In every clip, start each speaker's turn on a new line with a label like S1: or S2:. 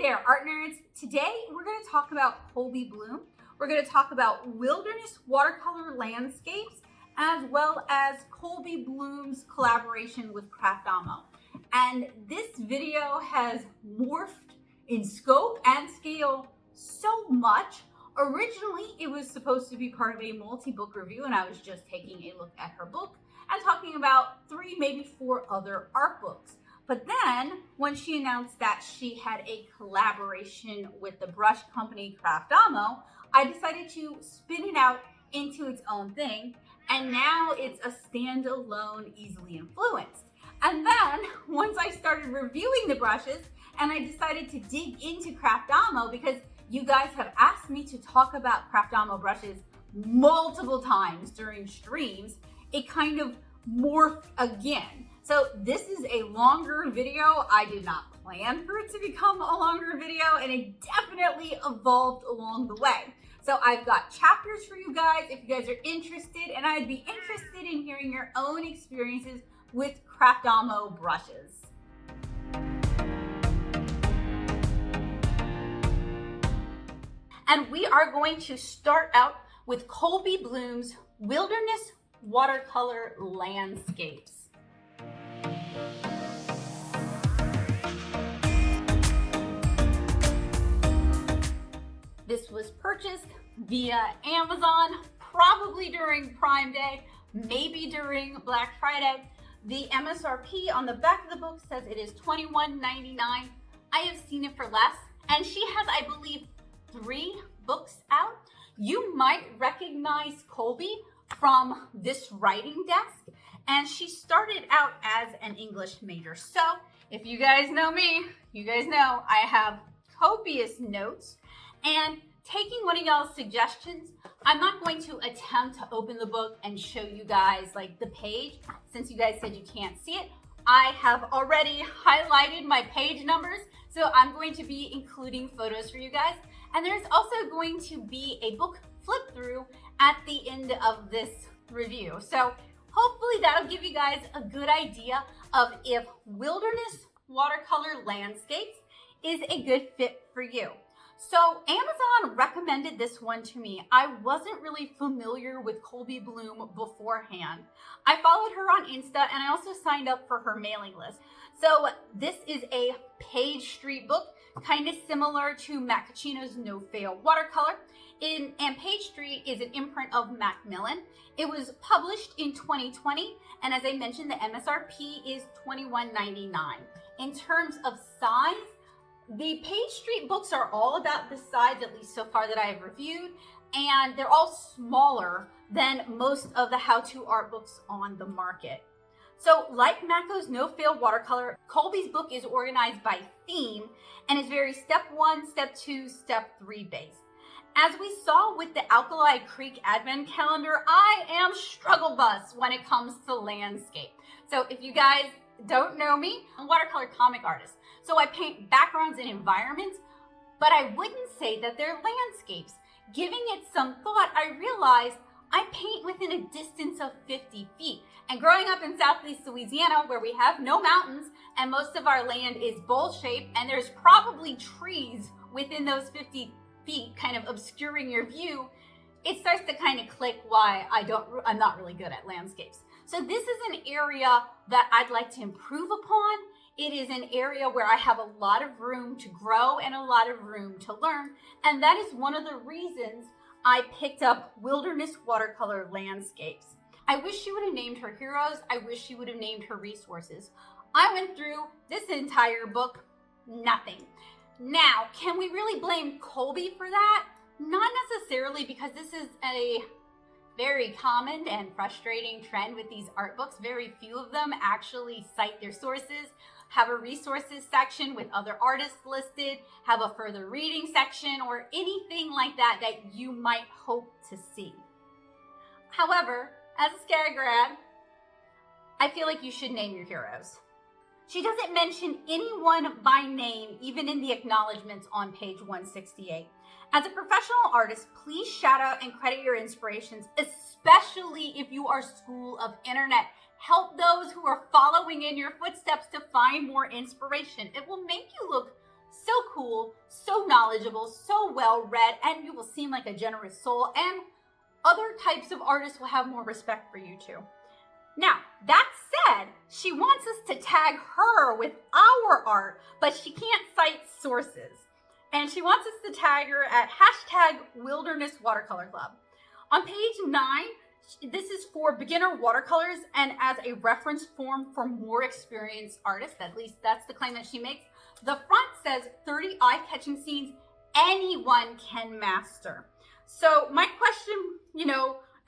S1: there, art nerds. Today we're going to talk about Kolbie Blume. We're going to talk about wilderness watercolor landscapes, as well as Kolbie Blume's collaboration with Craftamo. And this video has morphed in scope and scale so much. Originally, it was supposed to be part of a multi-book review, and I was just taking a look at her book and talking about 3, maybe 4 other art books. But then, when she announced that she had a collaboration with the brush company Craftamo, I decided to spin it out into its own thing, and now it's a standalone, easily influenced. And then, once I started reviewing the brushes, and I decided to dig into Craftamo, because you guys have asked me to talk about Craftamo brushes multiple times during streams, it kind of morphed again. So this is a longer video. I did not plan for it to become a longer video, and it definitely evolved along the way. So I've got chapters for you guys if you guys are interested, and I'd be interested in hearing your own experiences with Craftamo brushes. And we are going to start out with Kolbie Blume's Wilderness Watercolor Landscapes. This was purchased via Amazon, probably during Prime Day, maybe during Black Friday. The MSRP on the back of the book says it is $21.99. I have seen it for less, and she has, I believe, 3 books out. You might recognize Kolbie from this writing desk, and she started out as an English major. So if you guys know me, you guys know I have copious notes, and taking one of y'all's suggestions, I'm not going to attempt to open the book and show you guys like the page, since you guys said you can't see it. I have already highlighted my page numbers, so I'm going to be including photos for you guys. And there's also going to be a book flip through at the end of this review. So hopefully that'll give you guys a good idea of if wilderness watercolor landscapes is a good fit for you. So Amazon recommended this one to me. I wasn't really familiar with Kolbie Blume beforehand. I followed her on Insta, and I also signed up for her mailing list. So this is a Page Street book, kind of similar to Macchino's No Fail watercolor. And Page Street is an imprint of Macmillan. It was published in 2020, and as I mentioned, the MSRP is $21.99. In terms of size, the Page Street books are all about this size, at least so far that I have reviewed, and they're all smaller than most of the how-to art books on the market. So like Macco's No Fail watercolor, Kolbie's book is organized by theme and is very step 1, step 2, step 3 based. As we saw with the Alkali Creek Advent Calendar, I am struggle bus when it comes to landscape. So if you guys don't know me, I'm a watercolor comic artist. So I paint backgrounds and environments, but I wouldn't say that they're landscapes. Giving it some thought, I realized I paint within a distance of 50 feet. And growing up in Southeast Louisiana, where we have no mountains and most of our land is bowl-shaped, and there's probably trees within those 50 feet kind of obscuring your view, it starts to kind of click why I'm not really good at landscapes. So this is an area that I'd like to improve upon. It is an area where I have a lot of room to grow and a lot of room to learn. And that is one of the reasons I picked up Wilderness Watercolor Landscapes. I wish she would have named her heroes. I wish she would have named her resources. I went through this entire book, nothing. Now, can we really blame Kolbie for that? Not necessarily, because this is a very common and frustrating trend with these art books. Very few of them actually cite their sources, have a resources section with other artists listed, have a further reading section, or anything like that that you might hope to see. However, as a Scary grad, I feel like you should name your heroes. She doesn't mention anyone by name, even in the acknowledgments on page 168. As a professional artist, please shout out and credit your inspirations, especially if you are School of Internet. Help those who are following in your footsteps to find more inspiration. It will make you look so cool, so knowledgeable, so well read, and you will seem like a generous soul, and other types of artists will have more respect for you too. Now, that said, she wants us to tag her with our art, but she can't cite sources. And she wants us to tag her at #WildernessWatercolorClub. On page 9, this is for beginner watercolors and as a reference form for more experienced artists. At least that's the claim that she makes. The front says 30 eye-catching scenes anyone can master. So my question,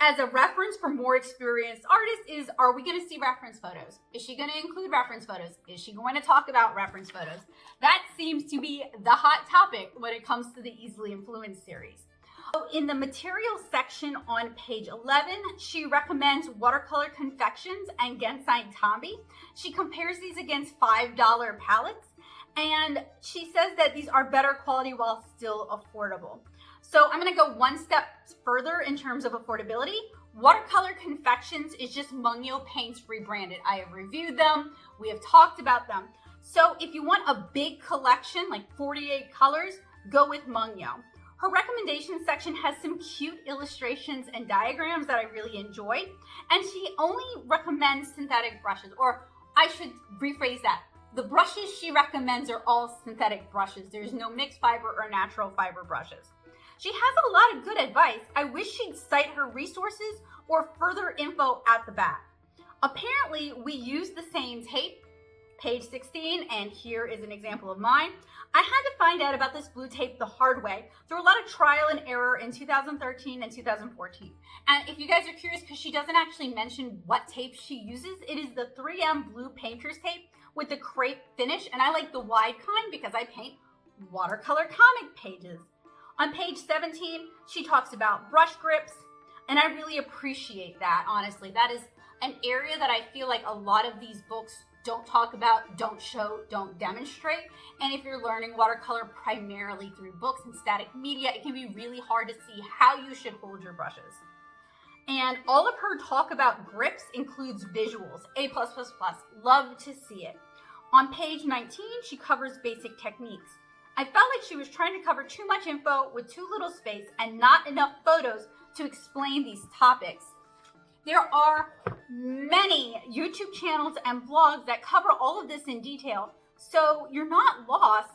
S1: as a reference for more experienced artists is, are we going to see reference photos? Is she going to include reference photos? Is she going to talk about reference photos? That seems to be the hot topic when it comes to the Easily Influenced series. So in the materials section on page 11, she recommends watercolor confections and Gensai Tambi. She compares these against $5 palettes, and she says that these are better quality while still affordable. So I'm going to go one step further in terms of affordability. Watercolor Confections is just Mungyo paints rebranded. I have reviewed them. We have talked about them. So if you want a big collection, like 48 colors, go with Mungyo. Her recommendation section has some cute illustrations and diagrams that I really enjoyed. And she only recommends synthetic brushes, or I should rephrase that. The brushes she recommends are all synthetic brushes. There's no mixed fiber or natural fiber brushes. She has a lot of good advice. I wish she'd cite her resources or further info at the back. Apparently, we use the same tape, page 16, and here is an example of mine. I had to find out about this blue tape the hard way through a lot of trial and error in 2013 and 2014. And if you guys are curious, because she doesn't actually mention what tape she uses, it is the 3M Blue Painter's tape with the crepe finish, and I like the wide kind because I paint watercolor comic pages. On page 17, she talks about brush grips, and I really appreciate that, honestly. That is an area that I feel like a lot of these books don't talk about, don't show, don't demonstrate. And if you're learning watercolor primarily through books and static media, it can be really hard to see how you should hold your brushes. And all of her talk about grips includes visuals, A+++, love to see it. On page 19, she covers basic techniques. I felt like she was trying to cover too much info with too little space and not enough photos to explain these topics. There are many YouTube channels and blogs that cover all of this in detail, so you're not lost.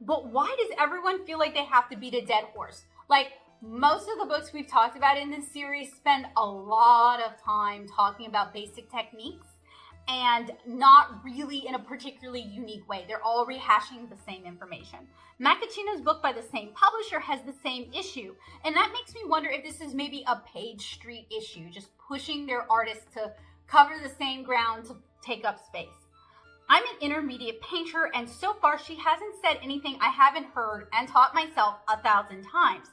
S1: But why does everyone feel like they have to beat a dead horse? Like, most of the books we've talked about in this series spend a lot of time talking about basic techniques and not really in a particularly unique way. They're all rehashing the same information. Makachino's book by the same publisher has the same issue, and that makes me wonder if this is maybe a Page Street issue, just pushing their artists to cover the same ground to take up space. I'm an intermediate painter, and so far she hasn't said anything I haven't heard and taught myself 1,000 times.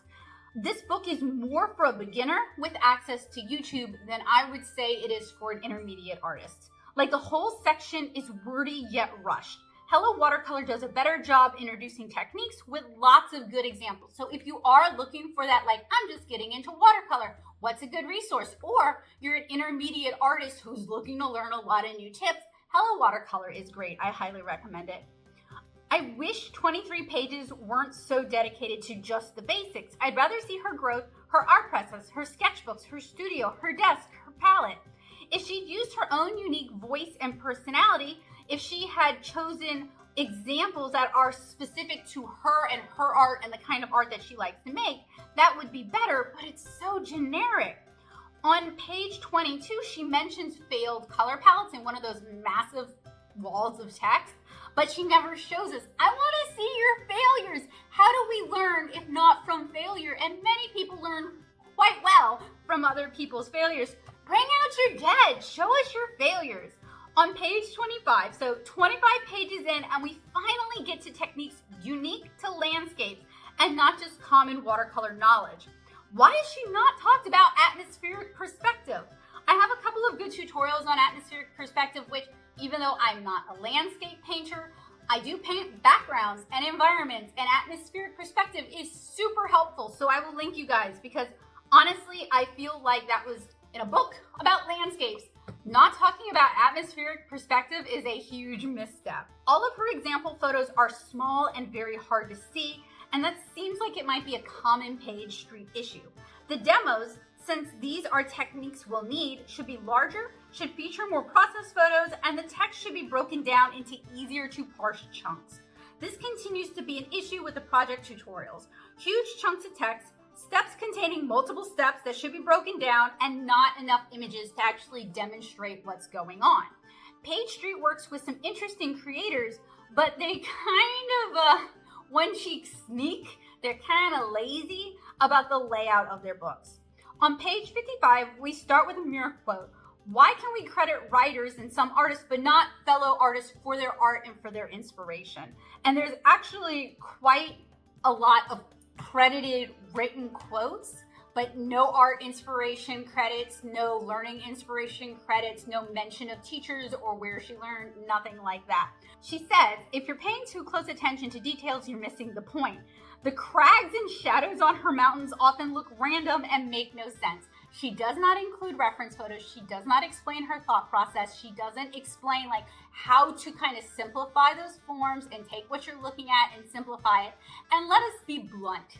S1: This book is more for a beginner with access to YouTube than I would say it is for an intermediate artist. Like, the whole section is wordy yet rushed. Hello Watercolor does a better job introducing techniques with lots of good examples. So if you are looking for that, like, I'm just getting into watercolor, what's a good resource? Or you're an intermediate artist who's looking to learn a lot of new tips, Hello Watercolor is great. I highly recommend it. I wish 23 pages weren't so dedicated to just the basics. I'd rather see her growth, her art process, her sketchbooks, her studio, her desk, her palette. If she'd used her own unique voice and personality, if she had chosen examples that are specific to her and her art and the kind of art that she likes to make, that would be better, but it's so generic. On page 22, she mentions failed color palettes in one of those massive walls of text, but she never shows us. I want to see your failures. How do we learn if not from failure? And many people learn quite well from other people's failures. Bring out your dead. Show us your failures. On page 25, so 25 pages in, and we finally get to techniques unique to landscapes and not just common watercolor knowledge. Why is she not talked about atmospheric perspective? I have a couple of good tutorials on atmospheric perspective, which, even though I'm not a landscape painter, I do paint backgrounds and environments, and atmospheric perspective is super helpful. So I will link you guys, because honestly, I feel like that was in a book about landscapes. Not talking about atmospheric perspective is a huge misstep. All of her example photos are small and very hard to see, and that seems like it might be a common page street issue. The demos, since these are techniques we'll need, should be larger, should feature more process photos, and the text should be broken down into easier to parse chunks. This continues to be an issue with the project tutorials. Huge chunks of text, steps containing multiple steps that should be broken down, and not enough images to actually demonstrate what's going on. Page Street works with some interesting creators, but they kind of one-cheek sneak. They're kind of lazy about the layout of their books. On page 55, we start with a mirror quote. Why can we credit writers and some artists, but not fellow artists for their art and for their inspiration? And there's actually quite a lot of credited written quotes, but no art inspiration credits, no learning inspiration credits, no mention of teachers or where she learned, nothing like that. She says, if you're paying too close attention to details, you're missing the point. The crags and shadows on her mountains often look random and make no sense. She does not include reference photos. She does not explain her thought process. She doesn't explain like how to kind of simplify those forms and take what you're looking at and simplify it. And let us be blunt.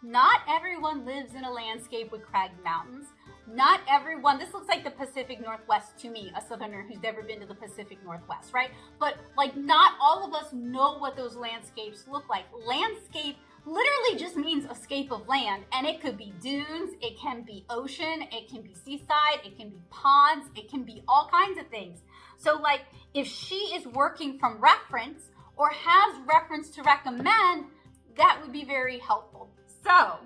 S1: Not everyone lives in a landscape with cragged mountains. Not everyone, this looks like the Pacific Northwest to me, a southerner who's never been to the Pacific Northwest, right? But like not all of us know what those landscapes look like. Landscape literally just means a scape of land, and it could be dunes, it can be ocean, it can be seaside, it can be ponds, it can be all kinds of things. So like if she is working from reference or has reference to recommend, that would be very helpful. So,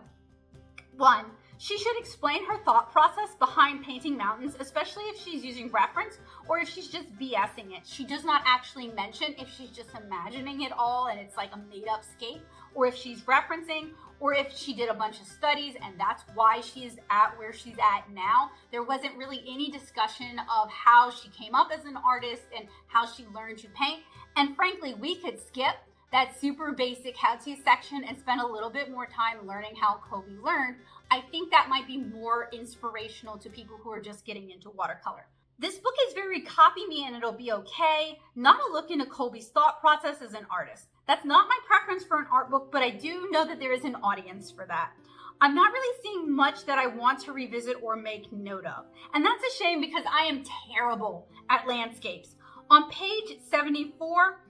S1: 1, she should explain her thought process behind painting mountains, especially if she's using reference or if she's just BSing it. She does not actually mention if she's just imagining it all and it's like a made-up scape, or if she's referencing, or if she did a bunch of studies and that's why she's at where she's at now. There wasn't really any discussion of how she came up as an artist and how she learned to paint. And frankly, we could skip that super basic how-to section and spend a little bit more time learning how Kolbie learned. I think that might be more inspirational to people who are just getting into watercolor. This book is very copy me and it'll be okay, not a look into Kolbie's thought process as an artist. That's not my preference for an art book, but I do know that there is an audience for that. I'm not really seeing much that I want to revisit or make note of. And that's a shame because I am terrible at landscapes. On page 74,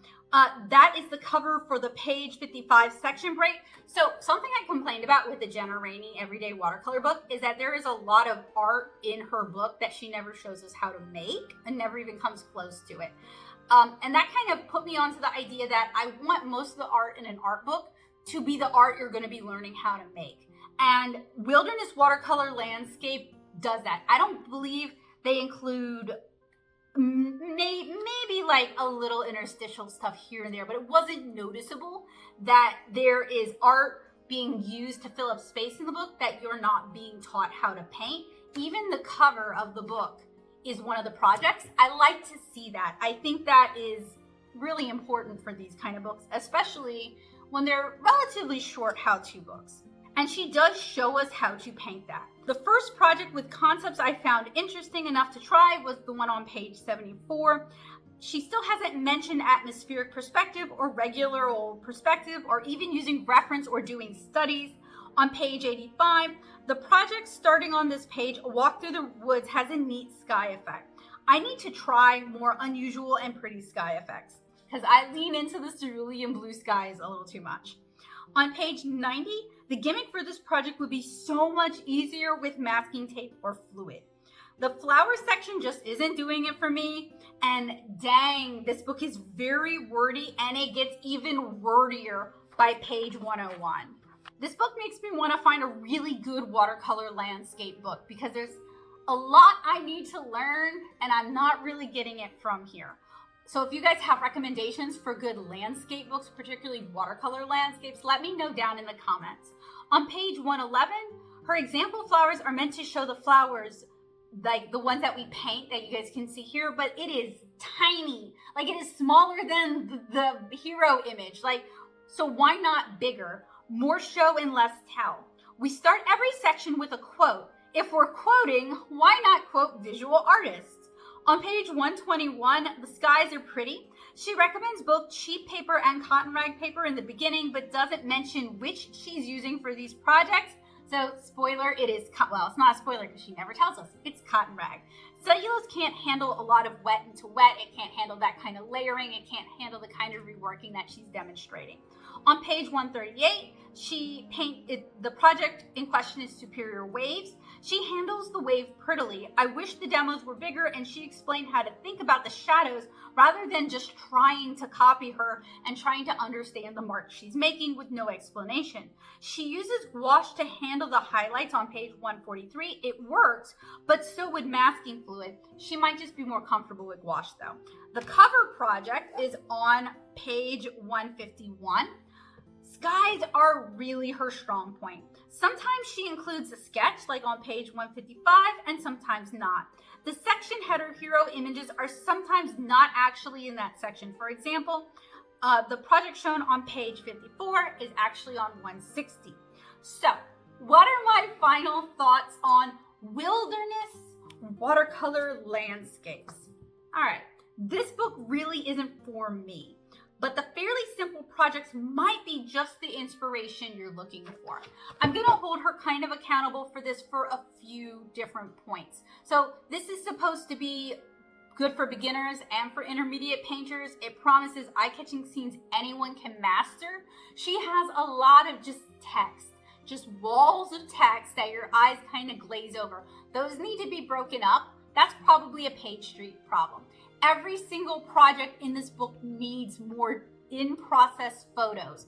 S1: that is the cover for the page 55 section break. So something I complained about with the Jenna Rainey Everyday Watercolor book is that there is a lot of art in her book that she never shows us how to make and never even comes close to it. And that kind of put me onto the idea that I want most of the art in an art book to be the art you're going to be learning how to make. And Wilderness Watercolor Landscape does that. I don't believe they include maybe like a little interstitial stuff here and there, but it wasn't noticeable that there is art being used to fill up space in the book that you're not being taught how to paint. Even the cover of the book is one of the projects. I like to see that. I think that is really important for these kind of books, especially when they're relatively short how-to books. And she does show us how to paint that. The first project with concepts I found interesting enough to try was the one on page 74. She still hasn't mentioned atmospheric perspective or regular old perspective or even using reference or doing studies. On page 85, the project starting on this page, A Walk Through the Woods, has a neat sky effect. I need to try more unusual and pretty sky effects because I lean into the cerulean blue skies a little too much. On page 90, the gimmick for this project would be so much easier with masking tape or fluid. The flower section just isn't doing it for me, and dang, this book is very wordy and it gets even wordier by page 101. This book makes me want to find a really good watercolor landscape book because there's a lot I need to learn and I'm not really getting it from here. So if you guys have recommendations for good landscape books, particularly watercolor landscapes, let me know down in the comments. On page 111, her example flowers are meant to show the flowers like the ones that we paint that you guys can see here, but it is tiny. Like it is smaller than the hero image. Like, so why not bigger? More show and less tell. We start every section with a quote. If we're quoting, why not quote visual artists? On page 121, the skies are pretty. She recommends both cheap paper and cotton rag paper in the beginning, but doesn't mention which she's using for these projects. So spoiler, it is, well, it's not a spoiler because she never tells us, it's cotton rag. Cellulose can't handle a lot of wet into wet. It can't handle that kind of layering. It can't handle the kind of reworking that she's demonstrating. On page 138, the project in question is Superior Waves. She handles the wave prettily. I wish the demos were bigger and she explained how to think about the shadows rather than just trying to copy her and trying to understand the marks she's making with no explanation. She uses gouache to handle the highlights on page 143. It works, but so would masking fluid. She might just be more comfortable with gouache though. The cover project is on page 151. Skies are really her strong point. Sometimes she includes a sketch like on page 155 and sometimes not. The section header hero images are sometimes not actually in that section. For example, the project shown on page 54 is actually on 160. So, what are my final thoughts on wilderness watercolor landscapes? All right, this book really isn't for me, but the fairly simple projects might be just the inspiration you're looking for. I'm gonna hold her kind of accountable for this for a few different points. So this is supposed to be good for beginners and for intermediate painters. It promises eye-catching scenes anyone can master. She has a lot of just text, just walls of text that your eyes kind of glaze over. Those need to be broken up. That's probably a Page Street problem. Every single project in this book needs more in-process photos.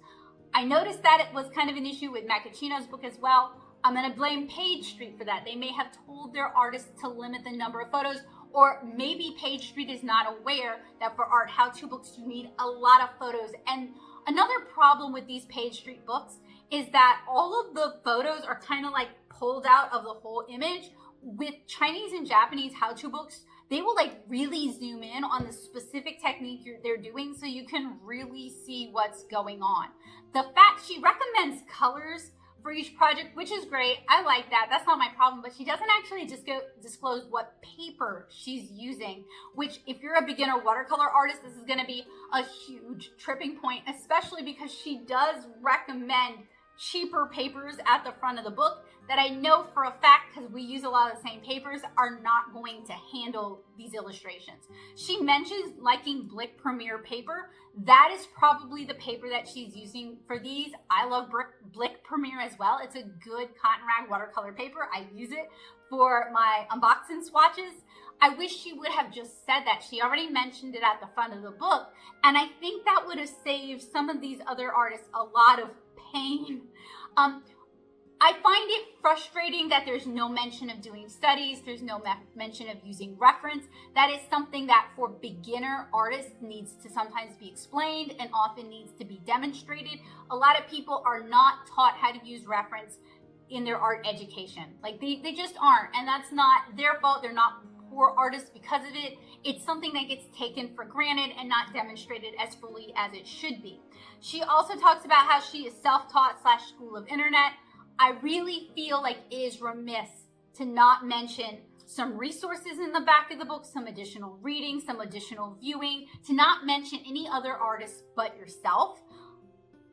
S1: I noticed that it was kind of an issue with Macchino's book as well. I'm going to blame Page Street for that. They may have told their artists to limit the number of photos, or maybe Page Street is not aware that for art how-to books you need a lot of photos. And another problem with these Page Street books is that all of the photos are kind of like pulled out of the whole image. With Chinese and Japanese how-to books, they will like really zoom in on the specific technique they're doing so you can really see what's going on. The fact she recommends colors for each project, which is great. I like that. That's not my problem, but she doesn't actually just disclose what paper she's using, which if you're a beginner watercolor artist, this is gonna be a huge tripping point, especially because she does recommend cheaper papers at the front of the book that I know for a fact, because we use a lot of the same papers, are not going to handle these illustrations. She mentions liking Blick Premier paper. That is probably the paper that she's using for these. I love Blick Premier as well. It's a good cotton rag watercolor paper. I use it for my unboxing swatches. I wish she would have just said that. She already mentioned it at the front of the book, and I think that would have saved some of these other artists a lot of pain. I find it frustrating that there's no mention of doing studies. There's no mention of using reference. That is something that for beginner artists needs to sometimes be explained and often needs to be demonstrated. A lot of people are not taught how to use reference in their art education. Like they just aren't, and that's not their fault. They're not poor artists because of it. It's something that gets taken for granted and not demonstrated as fully as it should be. She also talks about how she is self-taught / school of internet. I really feel like it is remiss to not mention some resources in the back of the book, some additional reading, some additional viewing, to not mention any other artists but yourself.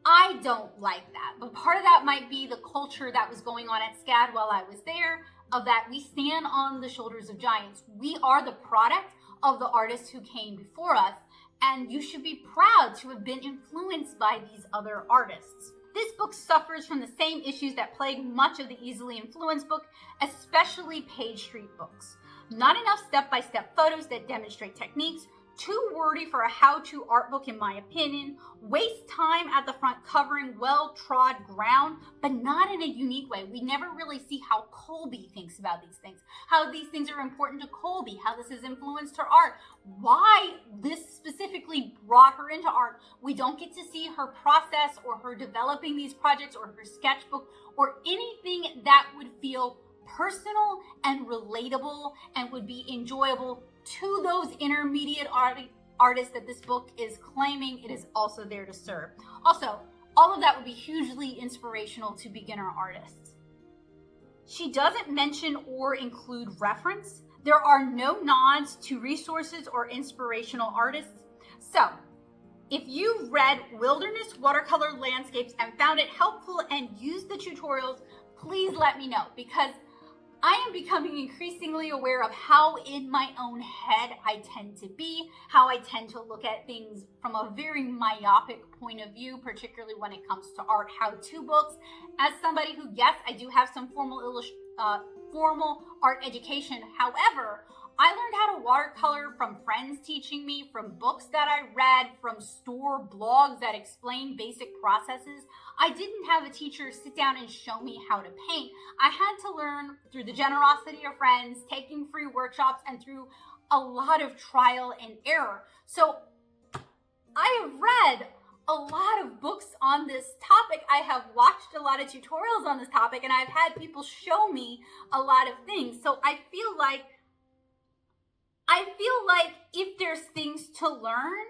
S1: I don't like that, but part of that might be the culture that was going on at SCAD while I was there, of that we stand on the shoulders of giants. We are the product of the artists who came before us, and you should be proud to have been influenced by these other artists. This book suffers from the same issues that plague much of the easily influenced book, especially Page Street books. Not enough step-by-step photos that demonstrate techniques, too wordy for a how-to art book in my opinion, waste time at the front covering well-trod ground, but not in a unique way. We never really see how Kolbie thinks about these things, how these things are important to Kolbie, how this has influenced her art, why this specifically brought her into art. We don't get to see her process or her developing these projects or her sketchbook or anything that would feel personal and relatable and would be enjoyable to those intermediate artists that this book is claiming it is also there to serve. Also, all of that would be hugely inspirational to beginner artists. She doesn't mention or include reference. There are no nods to resources or inspirational artists. So, if you've read Wilderness Watercolor Landscapes and found it helpful and used the tutorials, please let me know, because I am becoming increasingly aware of how in my own head I tend to be, how I tend to look at things from a very myopic point of view, particularly when it comes to art how-to books. As somebody who, yes, I do have some formal art education. However, I learned how to watercolor from friends teaching me, from books that I read, from store blogs that explain basic processes. I didn't have a teacher sit down and show me how to paint. I had to learn through the generosity of friends, taking free workshops, and through a lot of trial and error. So I have read a lot of books on this topic. I have watched a lot of tutorials on this topic, and I've had people show me a lot of things. So I feel like if there's things to learn,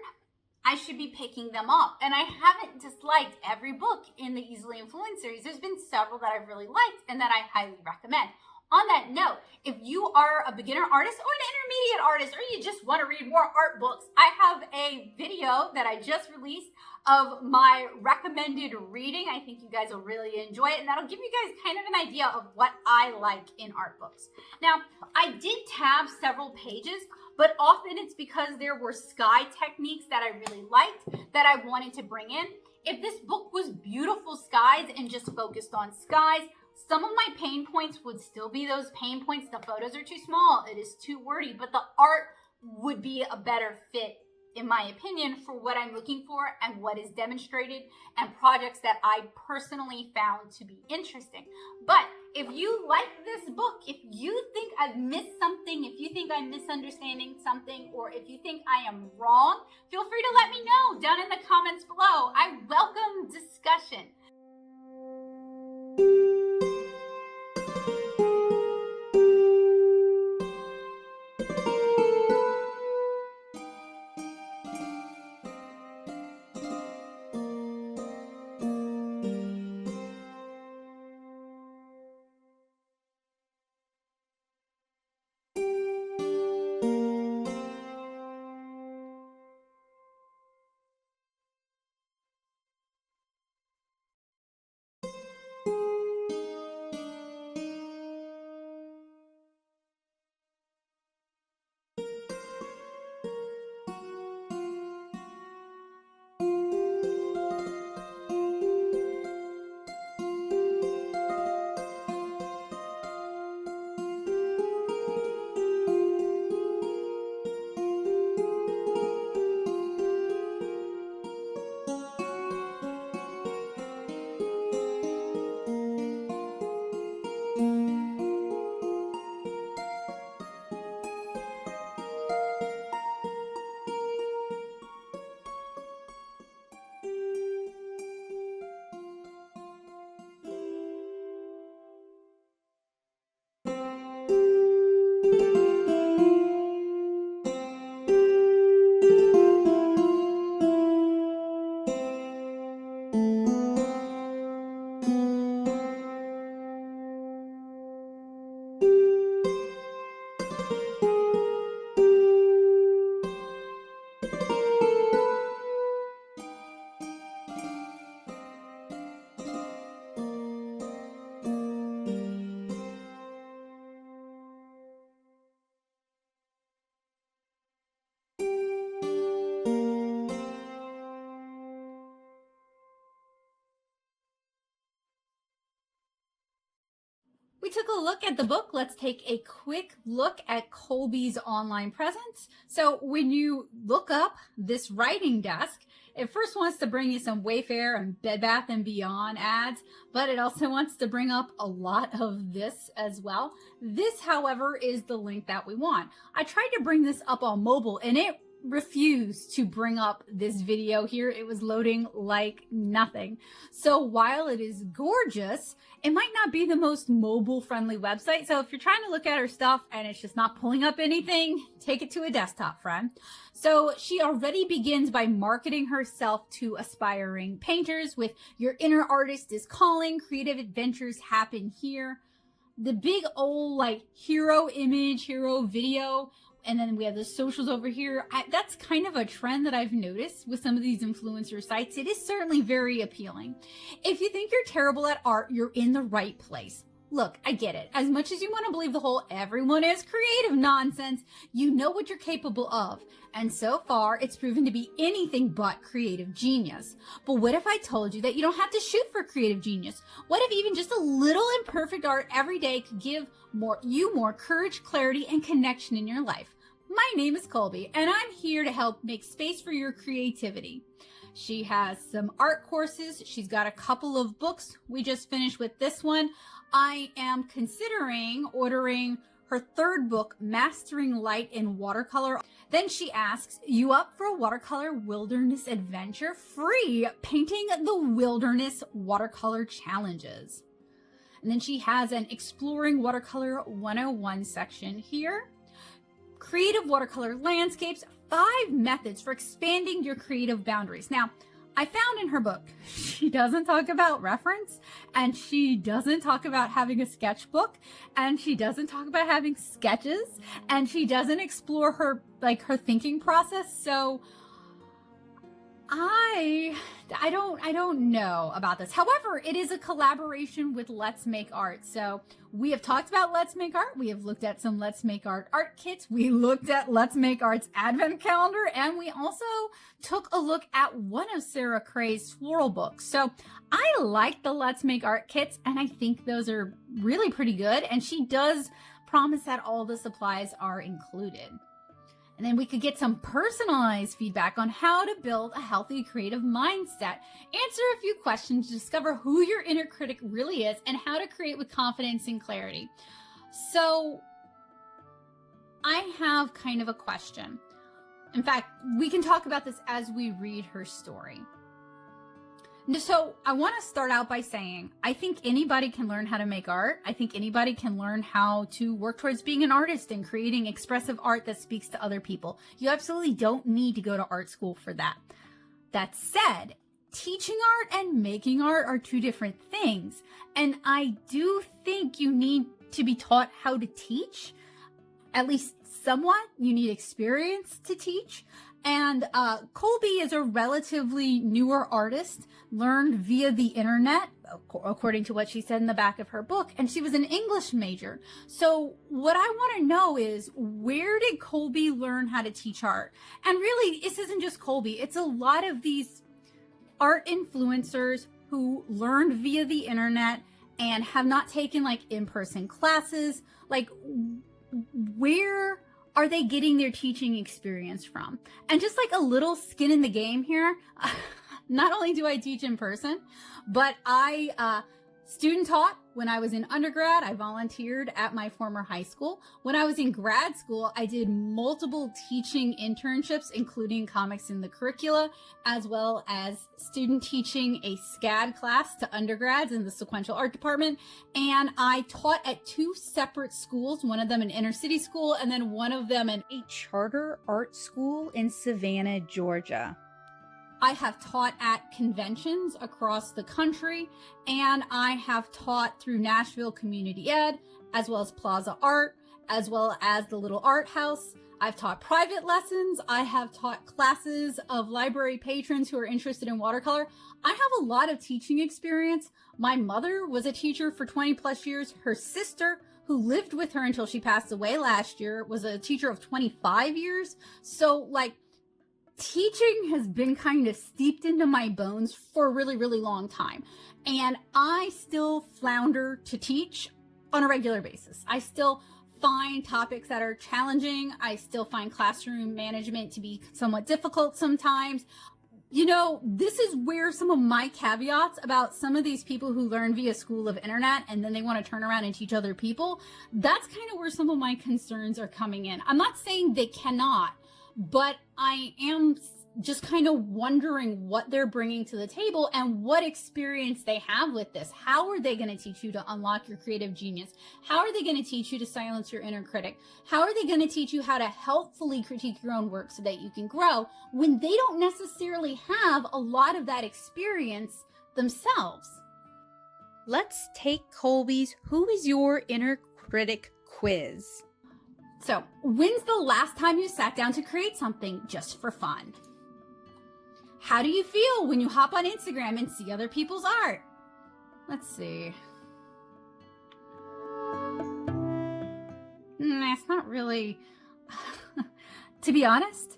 S1: I should be picking them up. And I haven't disliked every book in the Easily Influenced series. There's been several that I've really liked and that I highly recommend. On that note, if you are a beginner artist or an intermediate artist, or you just want to read more art books, I have a video that I just released of my recommended reading. I think you guys will really enjoy it, and that'll give you guys kind of an idea of what I like in art books. Now, I did tab several pages, but often it's because there were sky techniques that I really liked that I wanted to bring in. If this book was beautiful skies and just focused on skies, some of my pain points would still be those pain points. The photos are too small, it is too wordy, but the art would be a better fit, in my opinion, for what I'm looking for and what is demonstrated and projects that I personally found to be interesting. But if you like this book, if you think I've missed something, if you think I'm misunderstanding something, or if you think I am wrong, feel free to let me know down in the comments below. I welcome discussion. We took a look at the book. Let's take a quick look at Kolbie's online presence. So when you look up this writing desk, it first wants to bring you some Wayfair and Bed Bath & Beyond ads, but it also wants to bring up a lot of this as well. This, however, is the link that we want. I tried to bring this up on mobile and it refused to bring up this video here. It was loading like nothing. So while it is gorgeous, it might not be the most mobile friendly website. So if you're trying to look at her stuff and it's just not pulling up anything, take it to a desktop, friend. So she already begins by marketing herself to aspiring painters with "Your inner artist is calling, creative adventures happen here." the big old like hero image, hero video, and then we have the socials over here. That's kind of a trend that I've noticed with some of these influencer sites. It is certainly very appealing. If you think you're terrible at art, you're in the right place. Look, I get it. As much as you want to believe the whole everyone is creative nonsense, you know what you're capable of. And so far, it's proven to be anything but creative genius. But what if I told you that you don't have to shoot for creative genius? What if even just a little imperfect art every day could give you more courage, clarity, and connection in your life? My name is Kolbie, and I'm here to help make space for your creativity. She has some art courses. She's got a couple of books. We just finished with this one. I am considering ordering her third book, Mastering Light in Watercolor. Then she asks, you up for a watercolor wilderness adventure? Free painting the wilderness watercolor challenges. And then she has an Exploring Watercolor 101 section here. Creative watercolor landscapes, 5 methods for expanding your creative boundaries. Now, I found in her book, she doesn't talk about reference, and she doesn't talk about having a sketchbook, and she doesn't talk about having sketches, and she doesn't explore her thinking process. So I don't know about this. However, it is a collaboration with Let's Make Art. So we have talked about Let's Make Art. We have looked at some Let's Make Art art kits. We looked at Let's Make Art's advent calendar, and we also took a look at one of Sarah Cray's floral books. So I like the Let's Make Art kits, and I think those are really pretty good. And she does promise that all the supplies are included. And then we could get some personalized feedback on how to build a healthy creative mindset, answer a few questions to discover who your inner critic really is, and how to create with confidence and clarity. So I have kind of a question. In fact, we can talk about this as we read her story. So I want to start out by saying, I think anybody can learn how to make art. I think anybody can learn how to work towards being an artist and creating expressive art that speaks to other people. You absolutely don't need to go to art school for that. That said, teaching art and making art are 2 different things. And I do think you need to be taught how to teach, at least somewhat. You need experience to teach. And Kolbie is a relatively newer artist, learned via the internet, according to what she said in the back of her book, and she was an English major. So what I want to know is, where did Kolbie learn how to teach art? And really, this isn't just Kolbie. It's a lot of these art influencers who learned via the internet and have not taken in-person classes. Where are they getting their teaching experience from? And just a little skin in the game here, not only do I teach in person, but I student taught when I was in undergrad. I volunteered at my former high school. When I was in grad school, I did multiple teaching internships, including comics in the curricula, as well as student teaching a SCAD class to undergrads in the sequential art department. And I taught at 2 separate schools, one of them an inner city school, and then one of them a charter art school in Savannah, Georgia. I have taught at conventions across the country, and I have taught through Nashville Community Ed, as well as Plaza Art, as well as the Little Art House. I've taught private lessons. I have taught classes of library patrons who are interested in watercolor. I have a lot of teaching experience. My mother was a teacher for 20 plus years. Her sister, who lived with her until she passed away last year, was a teacher of 25 years. So teaching has been kind of steeped into my bones for a really, really long time. And I still flounder to teach on a regular basis. I still find topics that are challenging. I still find classroom management to be somewhat difficult sometimes. This is where some of my caveats about some of these people who learn via school of internet and then they want to turn around and teach other people, that's kind of where some of my concerns are coming in. I'm not saying they cannot, but I am just kind of wondering what they're bringing to the table and what experience they have with this. How are they going to teach you to unlock your creative genius? How are they going to teach you to silence your inner critic? How are they going to teach you how to helpfully critique your own work so that you can grow when they don't necessarily have a lot of that experience themselves? let's take Kolbie's Who is Your Inner Critic quiz. So, when's the last time you sat down to create something just for fun? How do you feel when you hop on Instagram and see other people's art? Let's see. It's not really... To be honest,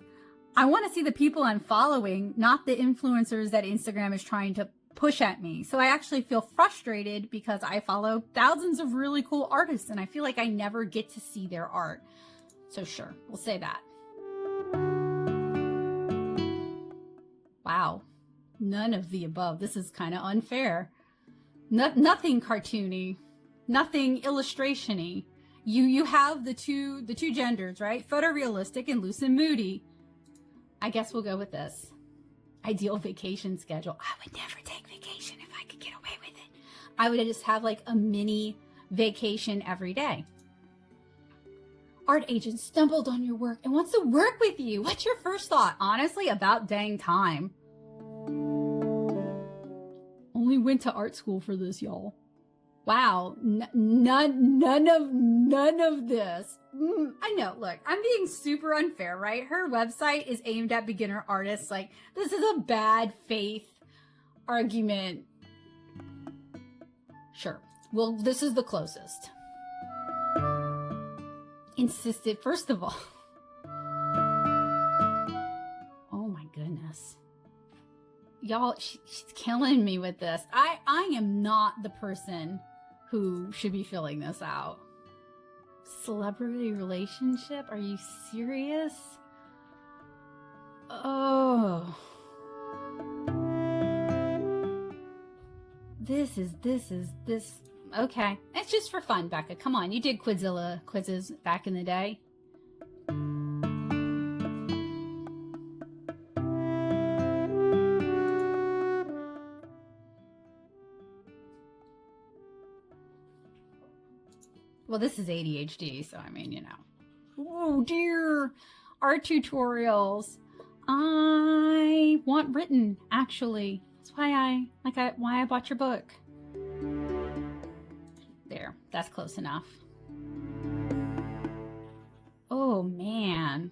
S1: I want to see the people I'm following, not the influencers that Instagram is trying to push at me. So I actually feel frustrated because I follow thousands of really cool artists and I feel like I never get to see their art. So sure, we'll say that. Wow, none of the above. This is kind of unfair. Nothing cartoony, nothing illustration-y. You have the two genders, right? Photorealistic and loose and moody. I guess we'll go with this. Ideal vacation schedule. I would never take vacation if I could get away with it. I would just have like a mini vacation every day. Art agent stumbled on your work and wants to work with you. What's your first thought? Honestly, about dang time. Only went to art school for this, y'all. Wow, none of this. I know, look, I'm being super unfair, right? Her website is aimed at beginner artists. Like, this is a bad faith argument. Sure, well, this is the closest. Insisted, first of all. Oh my goodness. Y'all, she's killing me with this. I am not the person who should be filling this out. Celebrity relationship? Are you serious? Oh. This. Okay. It's just for fun, Becca. Come on. You did Quizilla quizzes back in the day. Well, this is ADHD, so I mean, you know. Oh dear, art tutorials. I want written, actually. That's why I bought your book. There, that's close enough. Oh man.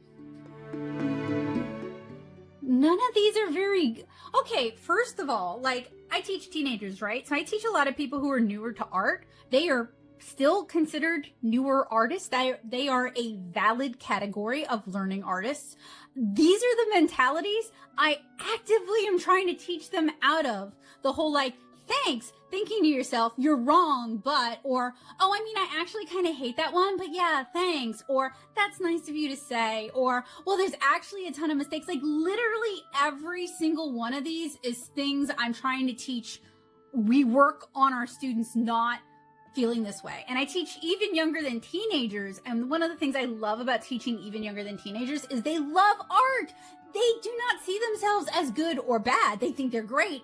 S1: None of these are very... Okay, first of all, like, I teach teenagers, right? So I teach a lot of people who are newer to art. They are still considered newer artists. They are a valid category of learning artists. These are the mentalities I actively am trying to teach them out of. The whole like, thanks, thinking to yourself, you're wrong, but, or, oh, I mean, I actually kind of hate that one, but yeah, thanks, or that's nice of you to say, or, well, there's actually a ton of mistakes. Like literally every single one of these is things I'm trying to teach. We work on our students not feeling this way. And I teach even younger than teenagers. And one of the things I love about teaching even younger than teenagers is they love art. They do not see themselves as good or bad. They think they're great.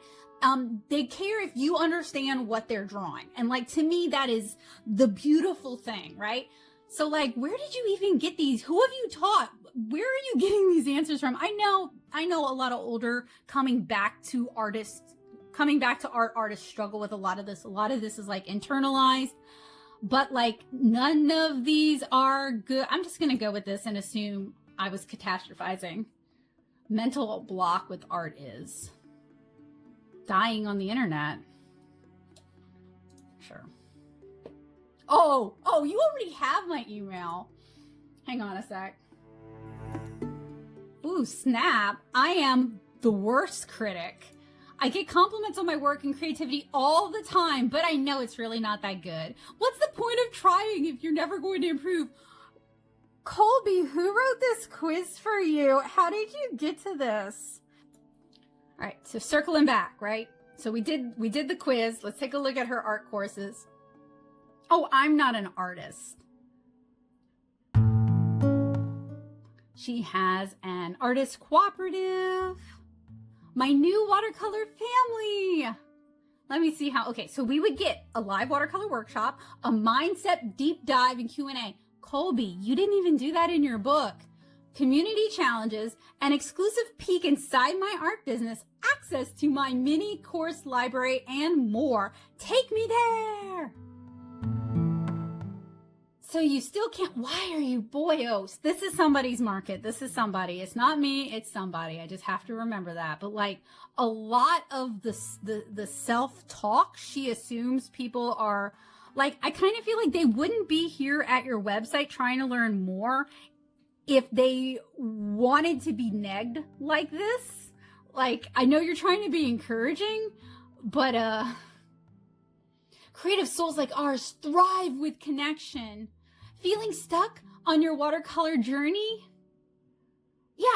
S1: They care if you understand what they're drawing. And like, to me, that is the beautiful thing, right? So like, where did you even get these? Who have you taught? Where are you getting these answers from? I know a lot of older coming back to art artists struggle with a lot of this. A lot of this is like internalized, but like none of these are good. I'm just going to go with this and assume I was catastrophizing. Mental block with art is dying on the internet. Sure. Oh, you already have my email. Hang on a sec. Ooh, snap. I am the worst critic. I get compliments on my work and creativity all the time, but I know it's really not that good. What's the point of trying if you're never going to improve? Kolbie, who wrote this quiz for you? How did you get to this? All right, so circling back, right? So we did the quiz. Let's take a look at her art courses. Oh, I'm not an artist. She has an artist cooperative. My new watercolor family. Let me see how, okay, so we would get a live watercolor workshop, a mindset deep dive and Q&A. Kolbie, you didn't even do that in your book. community challenges, an exclusive peek inside my art business, access to my mini course library, and more. Take me there. So you still can't, why are you boyos? This is somebody's market. This is somebody. It's not me, it's somebody. I just have to remember that. But like a lot of the self-talk, she assumes people are like, I kind of feel like they wouldn't be here at your website trying to learn more if they wanted to be negged like this. Like, I know you're trying to be encouraging, but creative souls like ours thrive with connection. Feeling stuck on your watercolor journey? Yeah,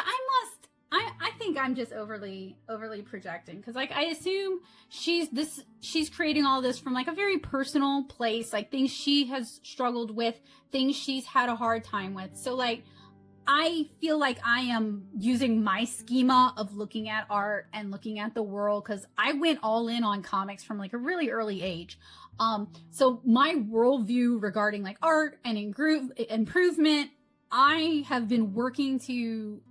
S1: I think I'm just overly projecting, because like I assume she's creating all this from like a very personal place, like things she has struggled with, things she's had a hard time with. So like I feel like I am using my schema of looking at art and looking at the world, because I went all in on comics from like a really early age. So my worldview regarding like art and improvement, I have been working to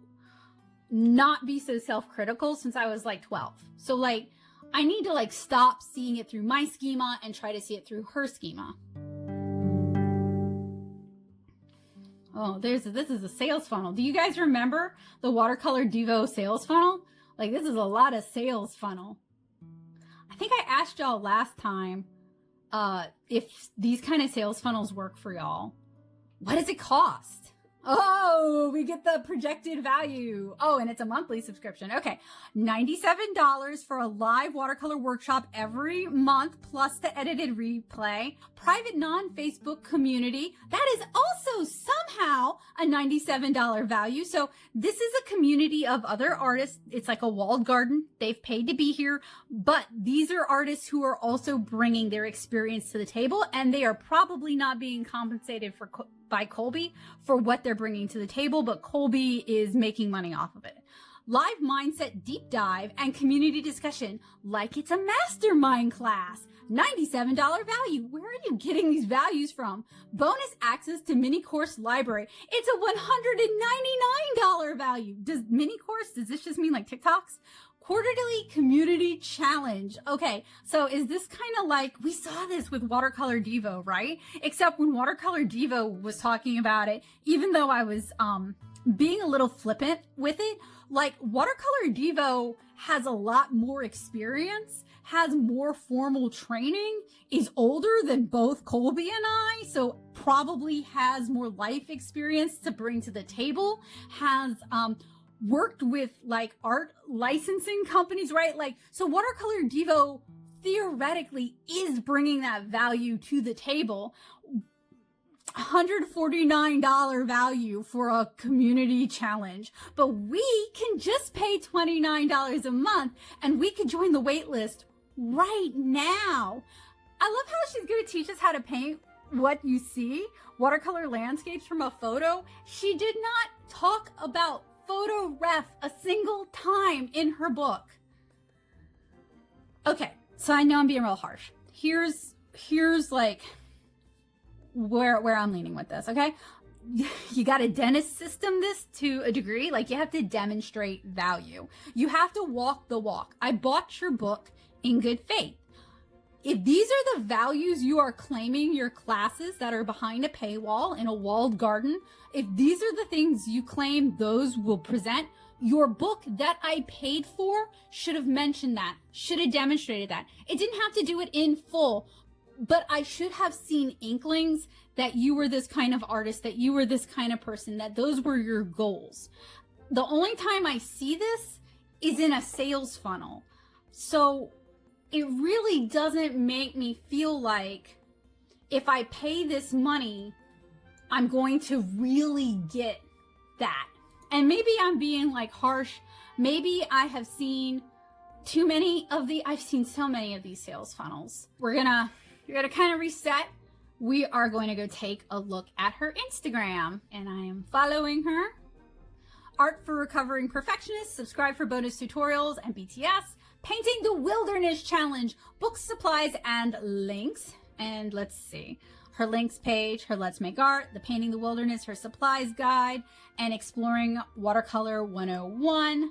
S1: not be so self-critical since I was like 12. So like I need to like stop seeing it through my schema and try to see it through her schema. Oh, this is a sales funnel. Do you guys remember the Watercolor Devo sales funnel? Like this is a lot of sales funnel. I think I asked y'all last time if these kind of sales funnels work for y'all. What does it cost? Oh, we get the projected value. Oh, and it's a monthly subscription. Okay, $97 for a live watercolor workshop every month, plus the edited replay. Private non-Facebook community. That is also somehow a $97 value. So this is a community of other artists. It's like a walled garden. They've paid to be here, but these are artists who are also bringing their experience to the table, and they are probably not being compensated by Kolbie for what they're bringing to the table, but Kolbie is making money off of it. Live mindset deep dive and community discussion like it's a mastermind class. $97 value. Where are you getting these values from? Bonus access to mini course library. It's a $199 value. Does this just mean like TikToks? Quarterly community challenge. Okay, so is this kind of like, we saw this with Watercolor Devo, right? Except when Watercolor Devo was talking about it, even though I was being a little flippant with it, like Watercolor Devo has a lot more experience, has more formal training, is older than both Kolbie and I, so probably has more life experience to bring to the table, has worked with like art licensing companies, right? Like, so Watercolor Devo theoretically is bringing that value to the table. $149 value for a community challenge, but we can just pay $29 a month and we could join the wait list right now. I love how she's going to teach us how to paint what you see, watercolor landscapes from a photo. She did not talk about photo ref a single time in her book. Okay, so I know I'm being real harsh. Here's like where I'm leaning with this, okay? You got to dentist system this to a degree. Like, you have to demonstrate value. You have to walk the walk. I bought your book in good faith. If these are the values you are claiming your classes that are behind a paywall in a walled garden, if these are the things you claim those will present, your book that I paid for should have mentioned that, should have demonstrated that. It didn't have to do it in full, but I should have seen inklings that you were this kind of artist, that you were this kind of person, that those were your goals. The only time I see this is in a sales funnel. So it really doesn't make me feel like if I pay this money, I'm going to really get that. And maybe I'm being like harsh. Maybe I have seen I've seen so many of these sales funnels. You're gonna kind of reset. We are going to go take a look at her Instagram, and I am following her. Art for Recovering Perfectionists. Subscribe for bonus tutorials and BTS. Painting the Wilderness Challenge. Books, supplies, and links. And let's see. her links page, her Let's Make Art, the Painting the Wilderness, her supplies guide, and Exploring Watercolor 101.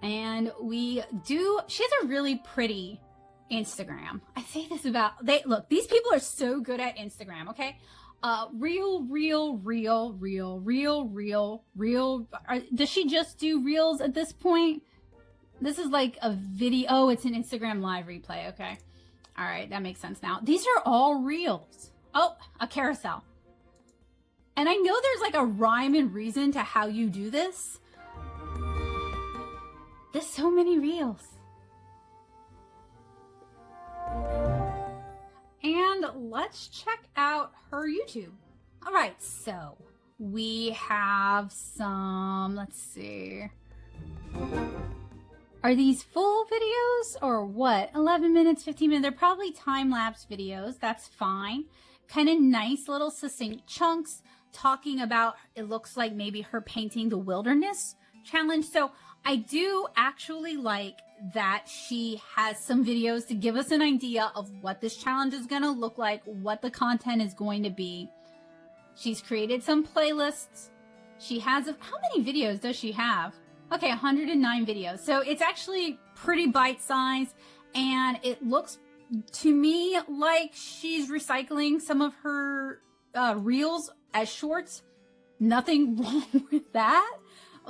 S1: And she has a really pretty Instagram. I say this about, look, these people are so good at Instagram, okay? Real. Does she just do reels at this point? This is like a video. Oh, it's an Instagram live replay. Okay. All right. That makes sense now. These are all reels. Oh, a carousel. And I know there's like a rhyme and reason to how you do this. There's so many reels. And let's check out her YouTube. All right, so we have some, let's see. Are these full videos or what? 11 minutes, 15 minutes. They're probably time-lapse videos. That's fine. Kind of nice little succinct chunks talking about, it looks like maybe her painting the wilderness challenge. So I do actually like that she has some videos to give us an idea of what this challenge is going to look like, what the content is going to be. She's created some playlists. She has, how many videos does she have? Okay, 109 videos. So it's actually pretty bite-sized, and it looks to me like she's recycling some of her reels as shorts. Nothing wrong with that.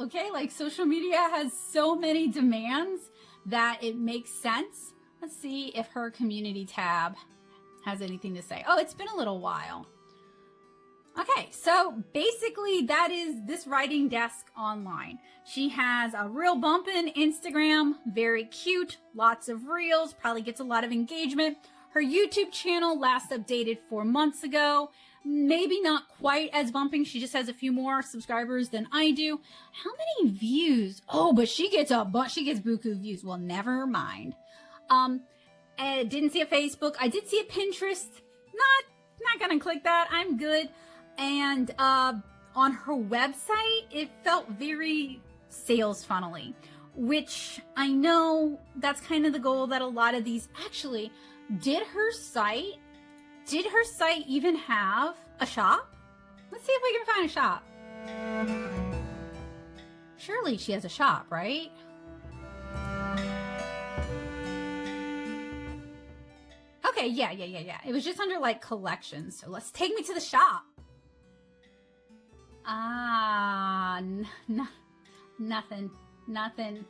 S1: Okay, like social media has so many demands that it makes sense. Let's see if her community tab has anything to say. Oh, it's been a little while. Okay, so basically that is this writing desk online. She has a real bumpin' Instagram, very cute, lots of reels, probably gets a lot of engagement. Her YouTube channel last updated 4 months ago. Maybe not quite as bumping. She just has a few more subscribers than I do. How many views? Oh, but she gets a bunch. She gets buku views. Well, never mind. I didn't see a Facebook. I did see a Pinterest. Not gonna click that. I'm good. And on her website, it felt very sales funnel-y, which I know that's kind of the goal that a lot of these actually did. Her site even have a shop? Let's see if we can find a shop. Surely she has a shop, right? Okay, yeah. It was just under like collections. So let's take me to the shop. Nothing.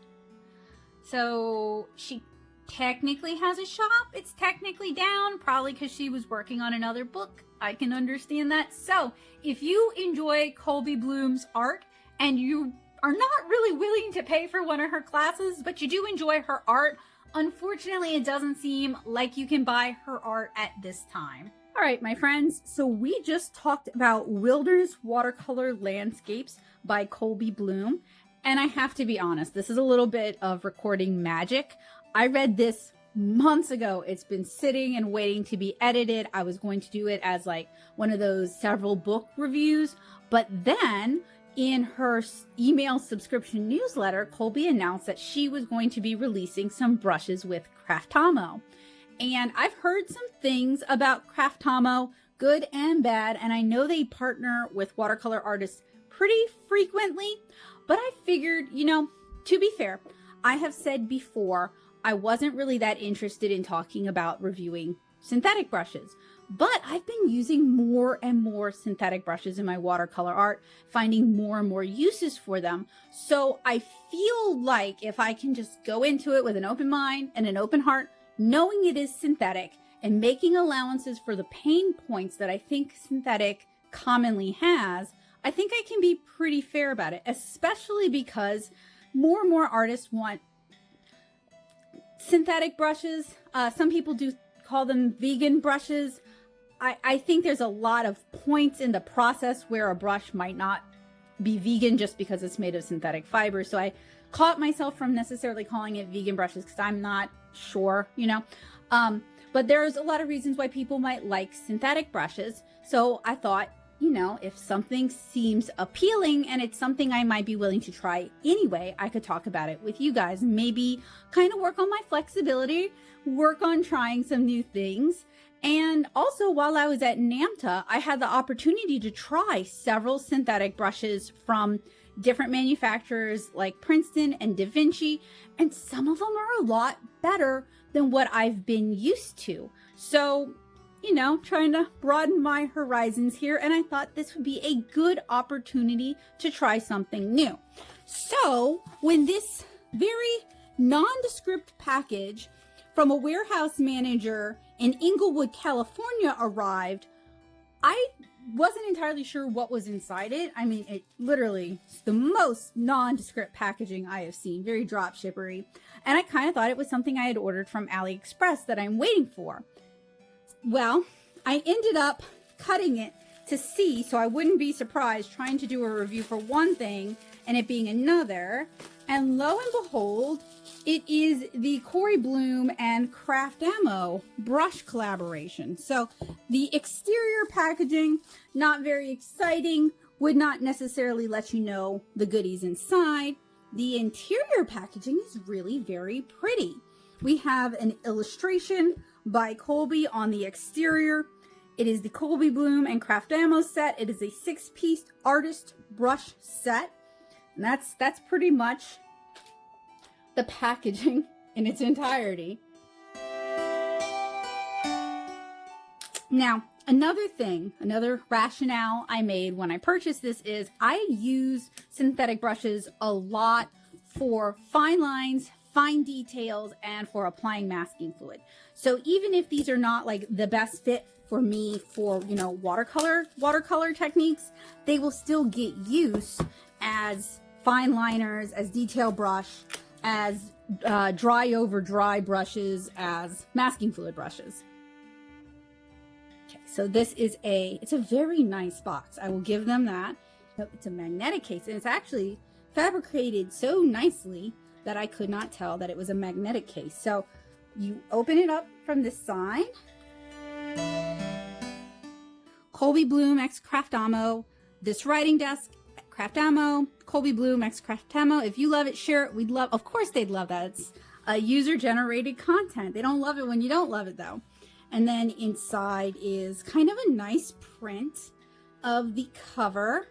S1: So she technically has a shop. It's technically down, probably because she was working on another book. I can understand that. So if you enjoy Kolbie Blume's art and you are not really willing to pay for one of her classes, but you do enjoy her art, unfortunately, it doesn't seem like you can buy her art at this time. All right, my friends, so we just talked about Wilderness Watercolor Landscapes by Kolbie Blume. And I have to be honest, this is a little bit of recording magic. I read this months ago. It's been sitting and waiting to be edited. I was going to do it as like one of those several book reviews. But then in her email subscription newsletter, Kolbie announced that she was going to be releasing some brushes with Craftamo. And I've heard some things about Craftamo, good and bad, and I know they partner with watercolor artists pretty frequently, but I figured, to be fair, I have said before, I wasn't really that interested in talking about reviewing synthetic brushes, but I've been using more and more synthetic brushes in my watercolor art, finding more and more uses for them. So I feel like if I can just go into it with an open mind and an open heart, knowing it is synthetic and making allowances for the pain points that I think synthetic commonly has, I think I can be pretty fair about it, especially because more and more artists want synthetic brushes. Some people do call them vegan brushes. I think there's a lot of points in the process where a brush might not be vegan just because it's made of synthetic fiber. So I caught myself from necessarily calling it vegan brushes because I'm not sure, but there's a lot of reasons why people might like synthetic brushes. So I thought, if something seems appealing and it's something I might be willing to try anyway, I could talk about it with you guys. Maybe kind of work on my flexibility, work on trying some new things. And also while I was at NAMTA, I had the opportunity to try several synthetic brushes from different manufacturers like Princeton and Da Vinci, and some of them are a lot better than what I've been used to. So, you know, trying to broaden my horizons here, and I thought this would be a good opportunity to try something new. So when this very nondescript package from a warehouse manager in Inglewood, California arrived, I wasn't entirely sure what was inside it. I mean, it literally is the most nondescript packaging I have seen, very drop shippery. And I kind of thought it was something I had ordered from AliExpress that I'm waiting for. Well, I ended up cutting it to see, so I wouldn't be surprised trying to do a review for one thing and it being another. And lo and behold, it is the Blume and Craftamo brush collaboration. So the exterior packaging, not very exciting, would not necessarily let you know the goodies inside. The interior packaging is really very pretty. We have an illustration by Kolbie on the exterior. It is the Blume and Craftamo set. It is a 6-piece artist brush set. And that's pretty much the packaging in its entirety. Now, another rationale I made when I purchased this is I use synthetic brushes a lot for fine lines, fine details, and for applying masking fluid. So even if these are not like the best fit for me for, you know, watercolor techniques, they will still get use as fine liners, as detail brush, as dry over dry brushes, as masking fluid brushes. Okay, so this is it's a very nice box. I will give them that. It's a magnetic case, and it's actually fabricated so nicely that I could not tell that it was a magnetic case. So you open it up from this side. Blume x Craftamo, this writing desk, Craftamo, Blume x Craftamo. If you love it, share it. Of course they'd love that. It's user-generated content. They don't love it when you don't love it though. And then inside is kind of a nice print of the cover.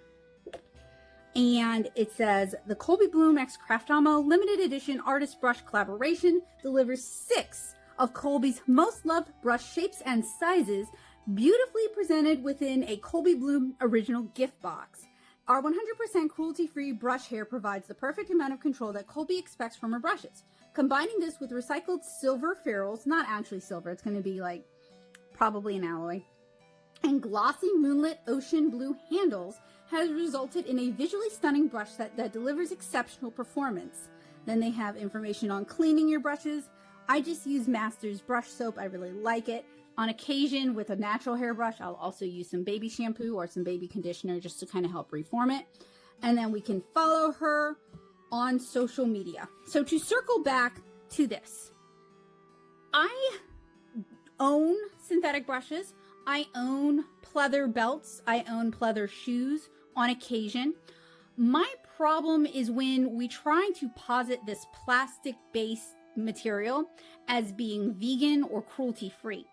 S1: And it says, the Blume x Craftamo limited edition artist brush collaboration delivers 6 of Kolbie's most loved brush shapes and sizes, beautifully presented within a Blume original gift box. Our 100% cruelty-free brush hair provides the perfect amount of control that Kolbie expects from her brushes. Combining this with recycled silver ferrules, not actually silver, it's going to be like probably an alloy, and glossy moonlit ocean blue handles has resulted in a visually stunning brush set that delivers exceptional performance. Then they have information on cleaning your brushes. I just use Masters brush soap. I really like it. On occasion, with a natural hairbrush, I'll also use some baby shampoo or some baby conditioner just to kind of help reform it. And then we can follow her on social media. So to circle back to this, I own synthetic brushes. I own pleather belts. I own pleather shoes on occasion. My problem is when we try to posit this plastic-based material as being vegan or cruelty-free.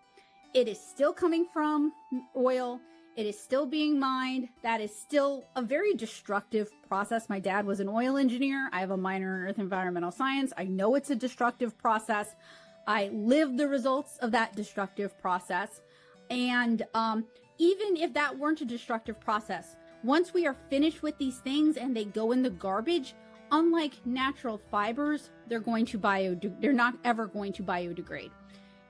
S1: It is still coming from oil. It is still being mined. That is still a very destructive process. My dad was an oil engineer. I have a minor in earth environmental science. I know it's a destructive process. I lived the results of that destructive process. And even if that weren't a destructive process, once we are finished with these things and they go in the garbage, unlike natural fibers, they're not ever going to biodegrade.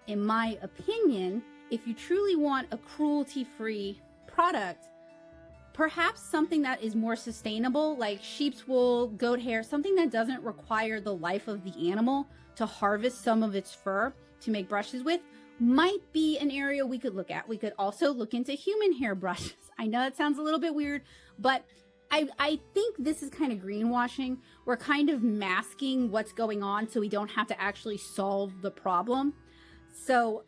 S1: In my opinion, if you truly want a cruelty-free product, perhaps something that is more sustainable, like sheep's wool, goat hair, something that doesn't require the life of the animal to harvest some of its fur to make brushes with, might be an area we could look at. We could also look into human hair brushes. I know that sounds a little bit weird, but I think this is kind of greenwashing. We're kind of masking what's going on so we don't have to actually solve the problem. So,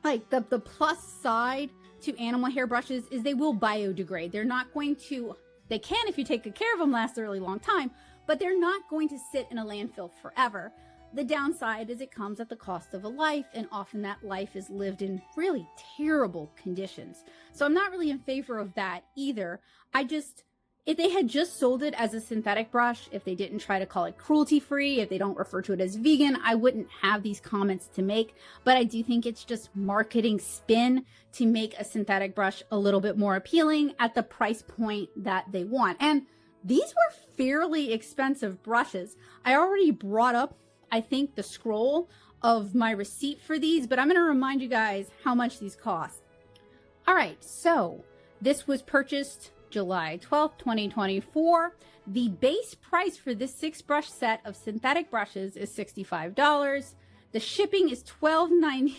S1: like the plus side to animal hair brushes is they will biodegrade. They're not going to, they can if you take good care of them, last a really long time, but they're not going to sit in a landfill forever. the downside is it comes at the cost of a life, and often that life is lived in really terrible conditions. So I'm not really in favor of that either. If they had just sold it as a synthetic brush, if they didn't try to call it cruelty-free, if they don't refer to it as vegan, I wouldn't have these comments to make. But I do think it's just marketing spin to make a synthetic brush a little bit more appealing at the price point that they want. And these were fairly expensive brushes. I already brought up, I think, the scroll of my receipt for these, but I'm going to remind you guys how much these cost. All right, so this was purchased July 12th, 2024. The base price for this 6-brush set of synthetic brushes is $65. The shipping is $12.99.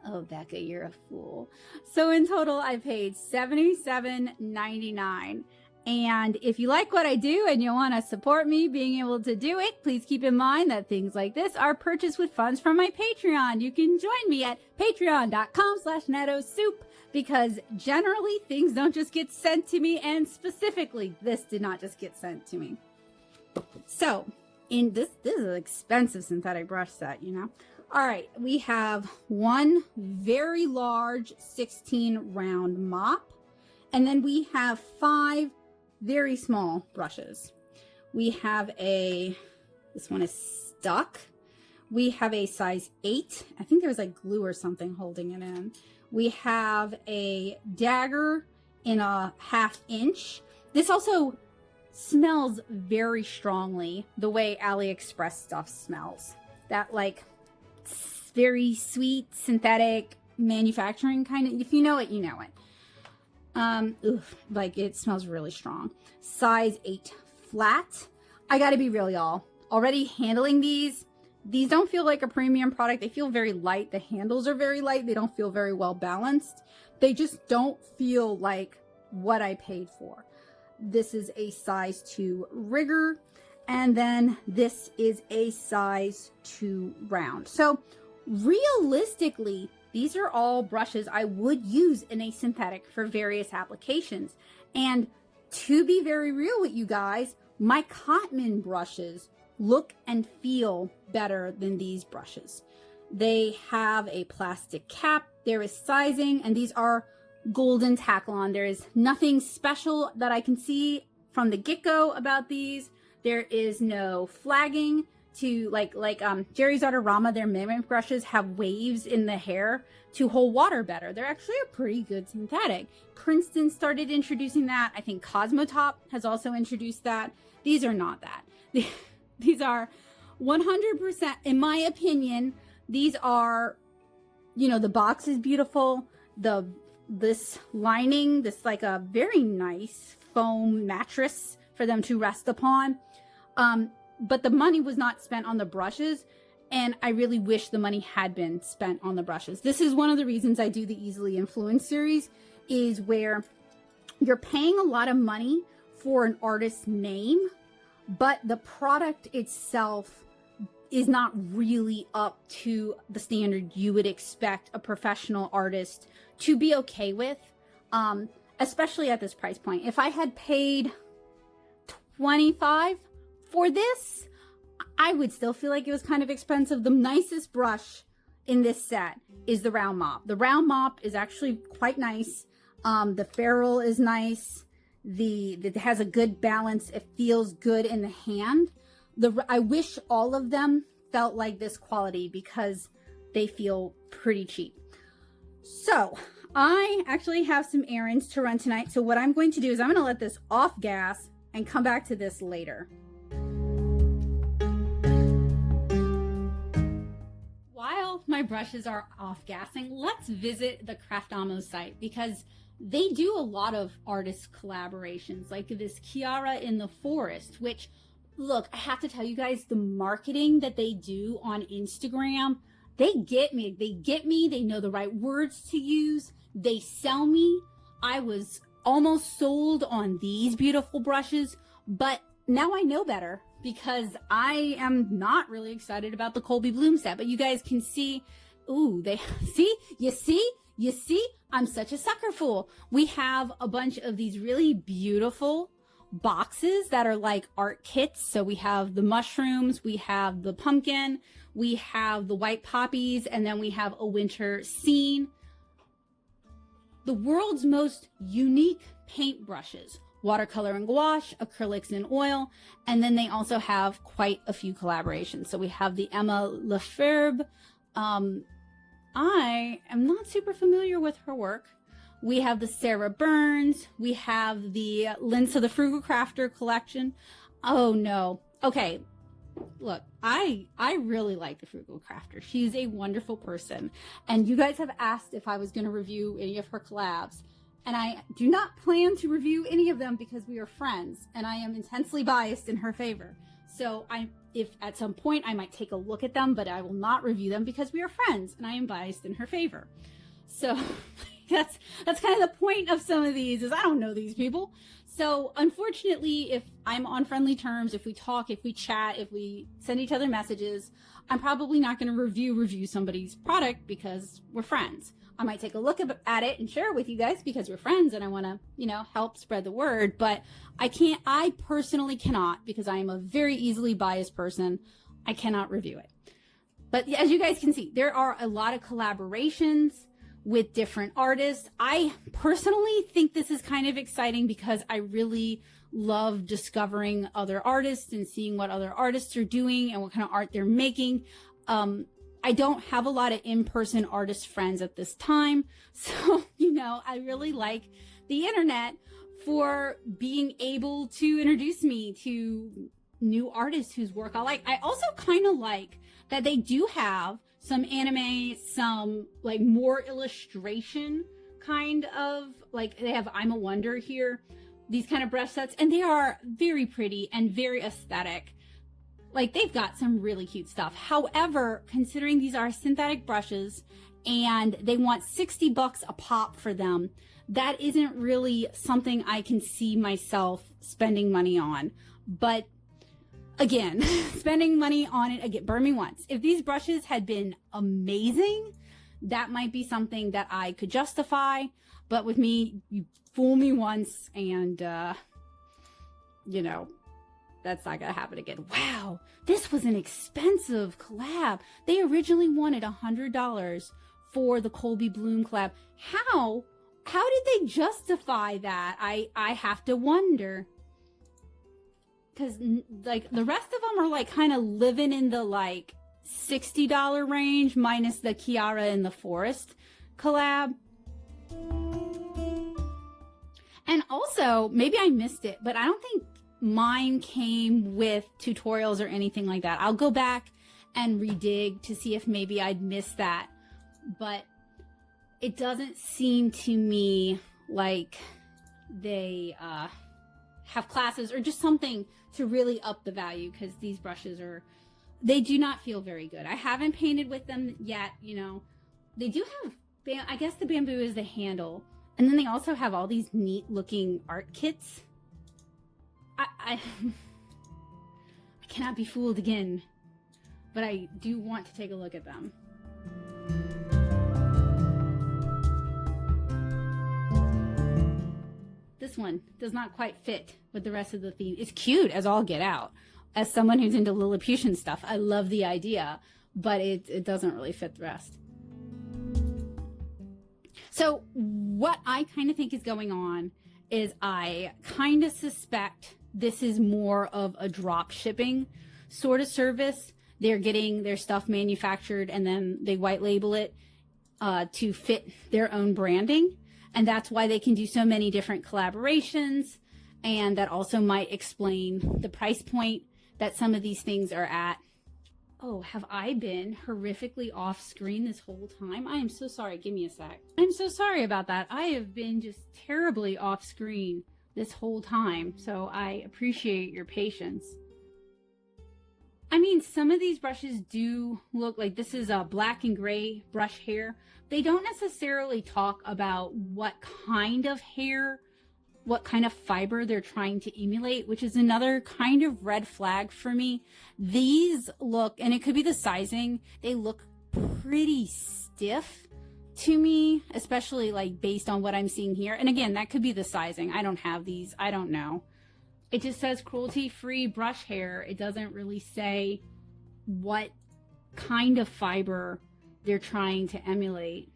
S1: Oh, Becca, you're a fool. So in total, I paid $77.99. And if you like what I do and you want to support me being able to do it, please keep in mind that things like this are purchased with funds from my Patreon. You can join me at patreon.com/nettosoup, because generally things don't just get sent to me, and specifically this did not just get sent to me. So in this is an expensive synthetic brush set, you know. All right, we have one very large 16 round mop, and then we have 5 very small brushes. We have this one is stuck. We have a size 8. I think there was like glue or something holding it in. We have a dagger in a 1/2 inch. This also smells very strongly the way AliExpress stuff smells. That like very sweet synthetic manufacturing kind of, if you know it, you know it. Like it smells really strong. Size 8 flat. I gotta be real, y'all. Already handling these don't feel like a premium product. They feel very light. The handles are very light. They don't feel very well balanced. They just don't feel like what I paid for. This is a size 2 rigger, and then this is a size 2 round. So realistically, these are all brushes I would use in a synthetic for various applications. And to be very real with you guys, my Cotman brushes look and feel better than these brushes. They have a plastic cap, there is sizing, and these are golden tack-on. There is nothing special that I can see from the get-go about these. There is no flagging to like Jerry's Artarama, their mimic brushes have waves in the hair to hold water better. They're actually a pretty good synthetic. Princeton started introducing that. I think Cosmotop has also introduced that. These are not that. These are 100%, in my opinion, these are, you know, the box is beautiful. This lining, this like a very nice foam mattress for them to rest upon. But the money was not spent on the brushes, and I really wish the money had been spent on the brushes. This is one of the reasons I do the Easily Influenced series, is where you're paying a lot of money for an artist's name, but the product itself is not really up to the standard you would expect a professional artist to be okay with, especially at this price point. If I had paid $25 for this, I would still feel like it was kind of expensive. The nicest brush in this set is the round mop. The round mop is actually quite nice. The ferrule is nice. It has a good balance. It feels good in the hand. I wish all of them felt like this quality because they feel pretty cheap. So I actually have some errands to run tonight. So what I'm going to do is I'm going to let this off gas and come back to this later. While my brushes are off gassing, let's visit the Craftamo site because they do a lot of artist collaborations, like this Kiara in the Forest, which, look, I have to tell you guys, the marketing that they do on Instagram, they get me. They know the right words to use. They sell me. I was almost sold on these beautiful brushes, but now I know better because I am not really excited about the Kolbie Blume set. But you guys can see, ooh, you see, I'm such a sucker fool. We have a bunch of these really beautiful boxes that are like art kits. So we have the mushrooms, we have the pumpkin, we have the white poppies, and then we have a winter scene. The world's most unique paintbrushes, watercolor and gouache, acrylics and oil, and then they also have quite a few collaborations. So we have the Emma Lefebvre. I am not super familiar with her work. We have the Sarah Burns. We have the Linsa the Frugal Crafter collection. Oh no. Okay. Look, I really like the Frugal Crafter. She's a wonderful person. And you guys have asked if I was going to review any of her collabs. And I do not plan to review any of them because we are friends and I am intensely biased in her favor. So if at some point I might take a look at them, but I will not review them because we are friends and I am biased in her favor. So that's kind of the point of some of these, is I don't know these people. So unfortunately, if I'm on friendly terms, if we talk, if we chat, if we send each other messages, I'm probably not going to review somebody's product because we're friends. I might take a look at it and share it with you guys because we're friends and I want to, you know, help spread the word. But I personally cannot, because I am a very easily biased person. I cannot review it. But as you guys can see, there are a lot of collaborations with different artists. I personally think this is kind of exciting because I really love discovering other artists and seeing what other artists are doing and what kind of art they're making. I don't have a lot of in-person artist friends at this time. So, you know, I really like the internet for being able to introduce me to new artists whose work I like. I also kind of like that they do have some anime, some like more illustration kind of, like they have I'm a Wonder here, these kind of brush sets, and they are very pretty and very aesthetic. Like they've got some really cute stuff. However, considering these are synthetic brushes and they want $60 a pop for them, that isn't really something I can see myself spending money on. But again, spending money on it, again, burn me once. If these brushes had been amazing, that might be something that I could justify. But with me, you fool me once and, you know, that's not gonna happen again. Wow, this was an expensive collab. They originally wanted $100 for the Kolbie Blume collab. How did they justify that? I have to wonder. Because like the rest of them are like kind of living in the like $60 range minus the Kiara and the Forest collab. And also, maybe I missed it, but I don't think mine came with tutorials or anything like that. I'll go back and redig to see if maybe I'd missed that. But it doesn't seem to me like they have classes or just something to really up the value, because these brushes they do not feel very good. I haven't painted with them yet, you know. They do have, I guess the bamboo is the handle. And then they also have all these neat looking art kits. I cannot be fooled again, but I do want to take a look at them. This one does not quite fit with the rest of the theme. It's cute as all get out. As someone who's into Lilliputian stuff, I love the idea, but it doesn't really fit the rest. So what I kind of think is going on is I kind of suspect this is more of a drop shipping sort of service. They're getting their stuff manufactured and then they white label it to fit their own branding. And that's why they can do so many different collaborations. And that also might explain the price point that some of these things are at. Oh, have I been horrifically off screen this whole time? I am so sorry. Give me a sec. I'm so sorry about that. I have been just terribly off screen this whole time. So I appreciate your patience. I mean, some of these brushes do look like this is a black and gray brush hair. They don't necessarily talk about what kind of hair, what kind of fiber they're trying to emulate, which is another kind of red flag for me. These look, and it could be the sizing, they look pretty stiff to me, especially like based on what I'm seeing here. And again, that could be the sizing. I don't have these. I don't know. It just says cruelty-free brush hair. It doesn't really say what kind of fiber they're trying to emulate.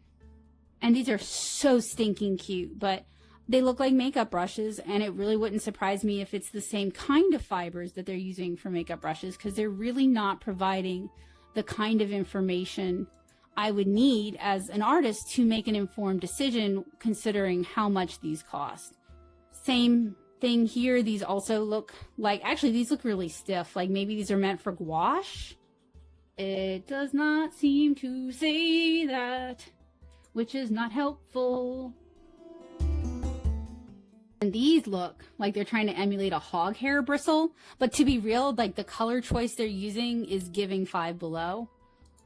S1: And these are so stinking cute, but they look like makeup brushes, and it really wouldn't surprise me if it's the same kind of fibers that they're using for makeup brushes, because they're really not providing the kind of information I would need as an artist to make an informed decision considering how much these cost. Same thing here. These also look like, actually these look really stiff, like maybe these are meant for gouache. It does not seem to say that, which is not helpful. And these look like they're trying to emulate a hog hair bristle, but to be real, like the color choice they're using is giving Five Below.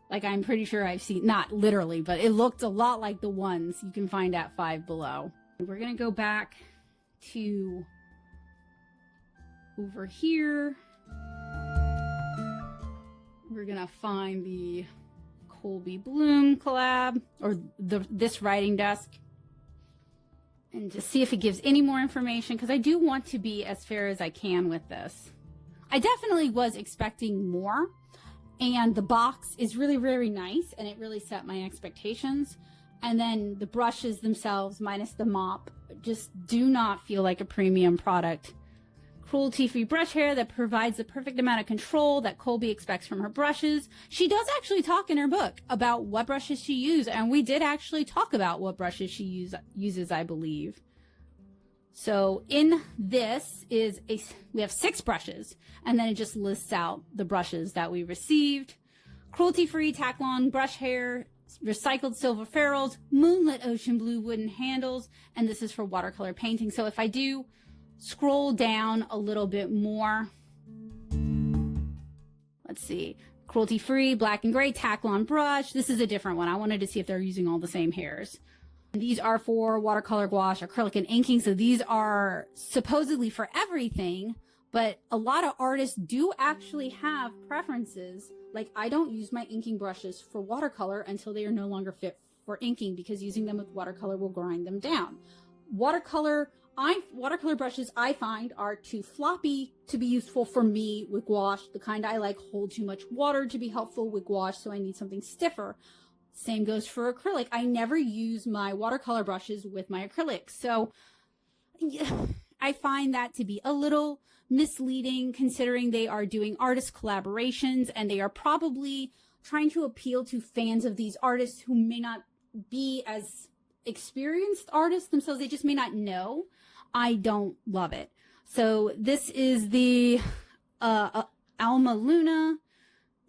S1: Like I'm pretty sure I've seen, not literally, but it looked a lot like the ones you can find at Five Below. We're gonna go back to over here. We're gonna find the Kolbie Blume collab, or this writing desk, and just see if it gives any more information, because I do want to be as fair as I can with this. I definitely was expecting more, and the box is really, very nice, and it really set my expectations. And then the brushes themselves, minus the mop, just do not feel like a premium product. Cruelty-free brush hair that provides the perfect amount of control that Kolbie expects from her brushes. She does actually talk in her book about what brushes she uses, and we did actually talk about what brushes she uses, I believe. So in this we have 6 brushes, and then it just lists out the brushes that we received. Cruelty-free Taklon brush hair, recycled silver ferrules, moonlit ocean blue wooden handles, and this is for watercolor painting. So if I do scroll down a little bit more, let's see, cruelty-free black and gray Taklon brush. This is a different one. I wanted to see if they're using all the same hairs. These are for watercolor, gouache, acrylic, and inking. So these are supposedly for everything, but a lot of artists do actually have preferences. Like I don't use my inking brushes for watercolor until they are no longer fit for inking, because using them with watercolor will grind them down. Watercolor brushes I find are too floppy to be useful for me with gouache. The kind I like hold too much water to be helpful with gouache, so I need something stiffer. Same goes for acrylic. I never use my watercolor brushes with my acrylics. So I find that to be a little misleading, considering they are doing artist collaborations, and they are probably trying to appeal to fans of these artists who may not be as experienced artists themselves. They just may not know. I don't love it. So this is the Alma Luna.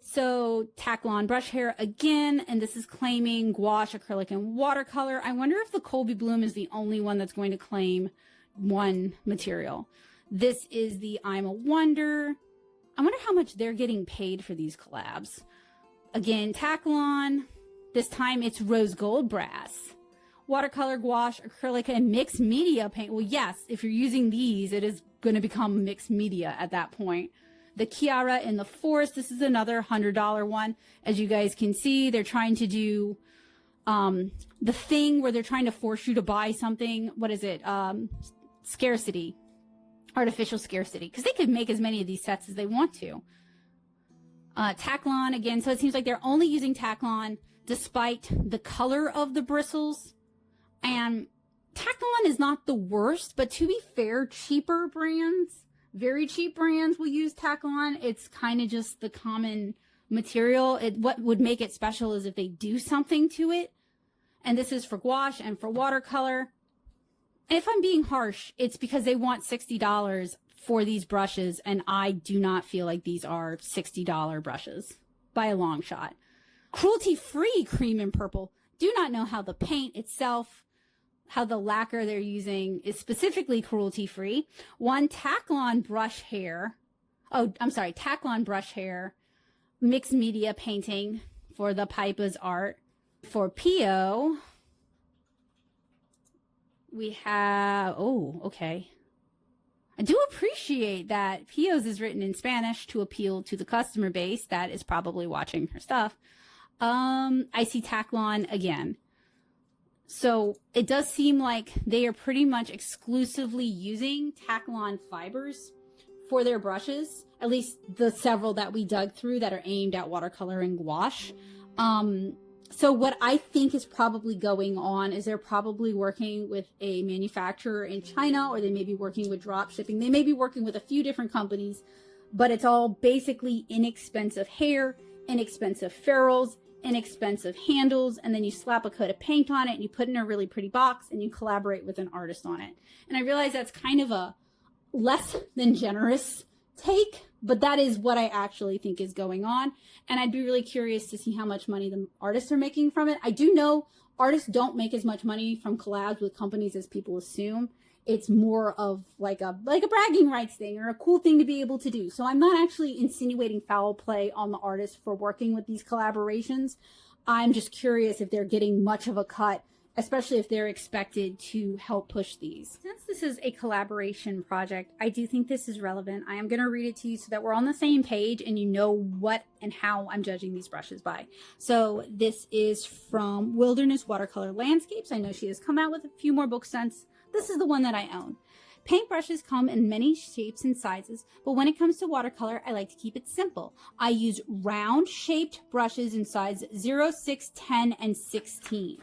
S1: So Taklon brush hair again, and this is claiming gouache, acrylic, and watercolor. I wonder if the Kolbie Blume is the only one that's going to claim one material. This is the I'm a Wonder. I wonder how much they're getting paid for these collabs. Again, Taklon. This time it's rose gold brass. Watercolor, gouache, acrylic, and mixed media paint. Well, yes, if you're using these, it is going to become mixed media at that point. The Kiara in the Forest. This is another $100 one. As you guys can see, they're trying to do the thing where they're trying to force you to buy something. What is it? Scarcity. Artificial scarcity. Because they could make as many of these sets as they want to. Taklon again. So it seems like they're only using Taklon despite the color of the bristles. And Taklon is not the worst, but to be fair, cheaper brands, very cheap brands will use Taklon. It's kind of just the common material. What would make it special is if they do something to it. And this is for gouache and for watercolor. And if I'm being harsh, it's because they want $60 for these brushes, and I do not feel like these are $60 brushes by a long shot. Cruelty-free cream and purple. Do not know how the paint itself, how the lacquer they're using is specifically cruelty-free. One Taklon brush hair. Oh, I'm sorry. Taklon brush hair. Mixed media painting for the Pipa's art. For Pio, we have, oh, okay. I do appreciate that Pio's is written in Spanish to appeal to the customer base that is probably watching her stuff. I see Taklon again. So it does seem like they are pretty much exclusively using Taklon fibers. for their brushes, at least the several that we dug through that are aimed at watercolor and gouache. So what I think is probably going on is they're probably working with a manufacturer in China, or they may be working with drop shipping. They may be working with a few different companies, but it's all basically inexpensive hair, inexpensive ferrules, inexpensive handles, and then you slap a coat of paint on it and you put it in a really pretty box and you collaborate with an artist on it. And I realize that's kind of a less than generous take, but that is what I actually think is going on. And I'd be really curious to see how much money the artists are making from it. I do know artists don't make as much money from collabs with companies as people assume. It's more of like a bragging rights thing or a cool thing to be able to do. So I'm not actually insinuating foul play on the artists for working with these collaborations. I'm just curious if they're getting much of a cut, especially if they're expected to help push these. Since this is a collaboration project, I do think this is relevant. I am going to read it to you so that we're on the same page and you know what and how I'm judging these brushes by. So this is from Wilderness Watercolor Landscapes. I know she has come out with a few more books since. This is the one that I own. Paintbrushes come in many shapes and sizes, but when it comes to watercolor, I like to keep it simple. I use round shaped brushes in size 0, 6, 10, and 16.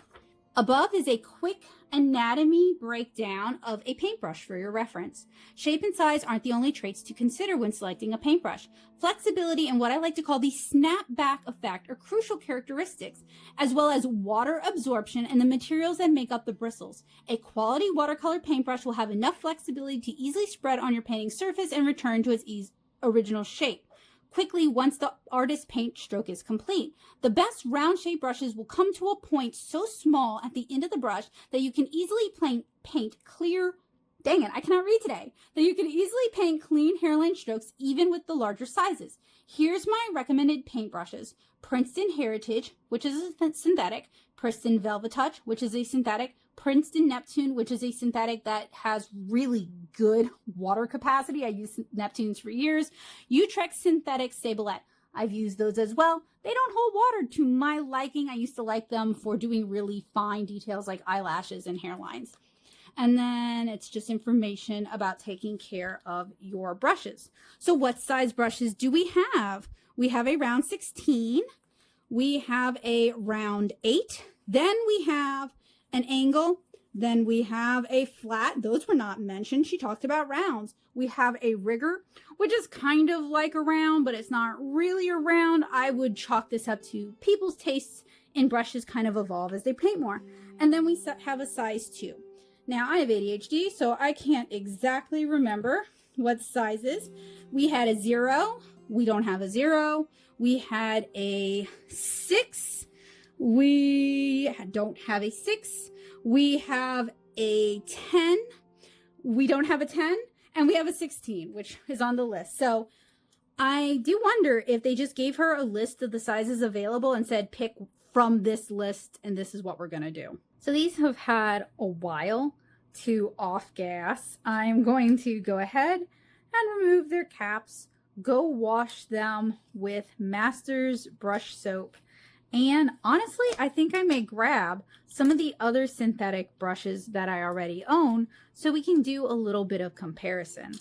S1: Above is a quick anatomy breakdown of a paintbrush for your reference. Shape and size aren't the only traits to consider when selecting a paintbrush. Flexibility and what I like to call the snapback effect are crucial characteristics, as well as water absorption and the materials that make up the bristles. A quality watercolor paintbrush will have enough flexibility to easily spread on your painting surface and return to its original shape quickly once the artist's paint stroke is complete. The best round shaped brushes will come to a point so small at the end of the brush that you can easily paint clear, dang it, I cannot read today, that you can easily paint clean hairline strokes even with the larger sizes. Here's my recommended paintbrushes. Princeton Heritage, which is a synthetic, Princeton Velvet Touch, which is a synthetic, Princeton Neptune, which is a synthetic that has really good water capacity. I use Neptunes for years. Utrecht Synthetic Sablette. I've used those as well. They don't hold water to my liking. I used to like them for doing really fine details like eyelashes and hairlines. And then it's just information about taking care of your brushes. So what size brushes do we have? We have a round 16. We have a round 8. Then we have an angle. Then we have a flat. Those were not mentioned. She talked about rounds. We have a rigger, which is kind of like a round, but it's not really a round. I would chalk this up to people's tastes in brushes kind of evolve as they paint more. And then we have a size 2. Now, I have ADHD, so I can't exactly remember what sizes. We had a 0. We don't have a 0. We had a 6. We don't have a 6. We have a 10. We don't have a 10. And we have a 16, which is on the list. So I do wonder if they just gave her a list of the sizes available and said, pick from this list, and this is what we're going to do. So these have had a while to off gas. I'm going to go ahead and remove their caps, go wash them with Masters brush soap. And honestly, I think I may grab some of the other synthetic brushes that I already own so we can do a little bit of comparison.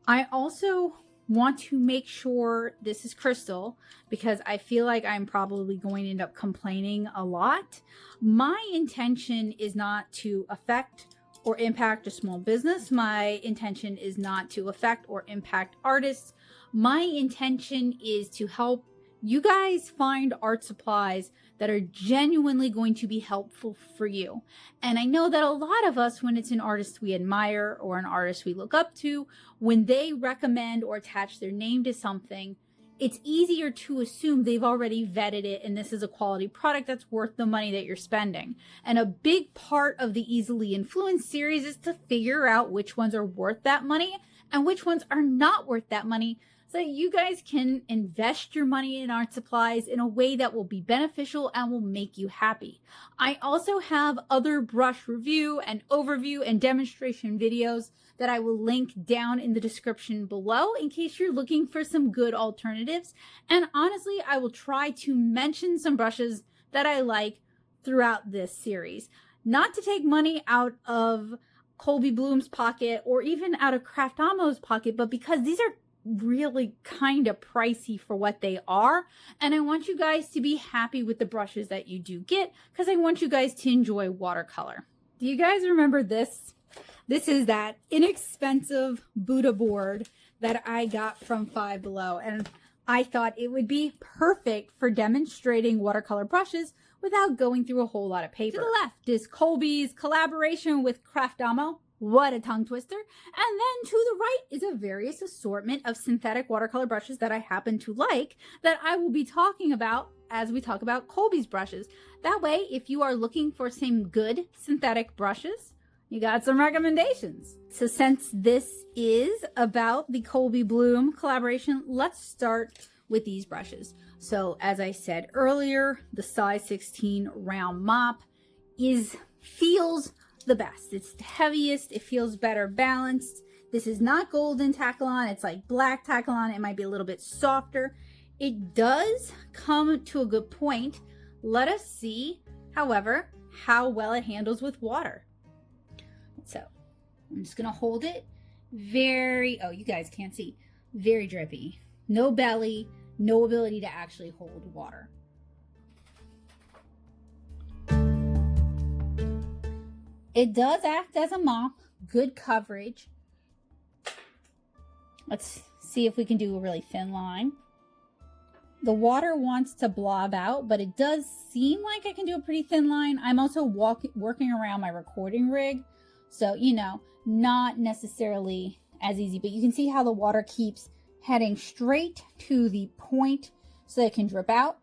S1: I also want to make sure this is crystal because I feel like I'm probably going to end up complaining a lot. My intention is not to affect or impact a small business. My intention is not to affect or impact artists. My intention is to help you guys find art supplies that are genuinely going to be helpful for you. And I know that a lot of us, when it's an artist we admire or an artist we look up to, when they recommend or attach their name to something, it's easier to assume they've already vetted it and this is a quality product that's worth the money that you're spending. And a big part of the Easily Influenced series is to figure out which ones are worth that money and which ones are not worth that money, so that you guys can invest your money in art supplies in a way that will be beneficial and will make you happy. I also have other brush review and overview and demonstration videos that I will link down in the description below in case you're looking for some good alternatives. And honestly, I will try to mention some brushes that I like throughout this series. Not to take money out of Kolbie Blume's pocket or even out of Craftamo's pocket, but because these are really kind of pricey for what they are, and I want you guys to be happy with the brushes that you do get, because I want you guys to enjoy watercolor. Do you guys remember this? This is that inexpensive Buddha board that I got from Five Below, and I thought it would be perfect for demonstrating watercolor brushes without going through a whole lot of paper. To the left is Kolbie's collaboration with Craftamo. What a tongue twister. And then to the right is a various assortment of synthetic watercolor brushes that I happen to like, that I will be talking about as we talk about Kolbie's brushes. That way, if you are looking for some good synthetic brushes, you got some recommendations. So since this is about the Kolbie Blume collaboration, let's start with these brushes. So as I said earlier, the size 16 round mop feels the best. It's the heaviest. It feels better balanced. This is not golden Taklon. It's like black Taklon. It might be a little bit softer. It does come to a good point. Let us see, however, how well it handles with water. So I'm just going to hold it very, oh, you guys can't see, very drippy. No belly, no ability to actually hold water. It does act as a mop, good coverage. Let's see if we can do a really thin line. The water wants to blob out, but it does seem like I can do a pretty thin line. I'm also working around my recording rig, so, you know, not necessarily as easy, but you can see how the water keeps heading straight to the point so it can drip out.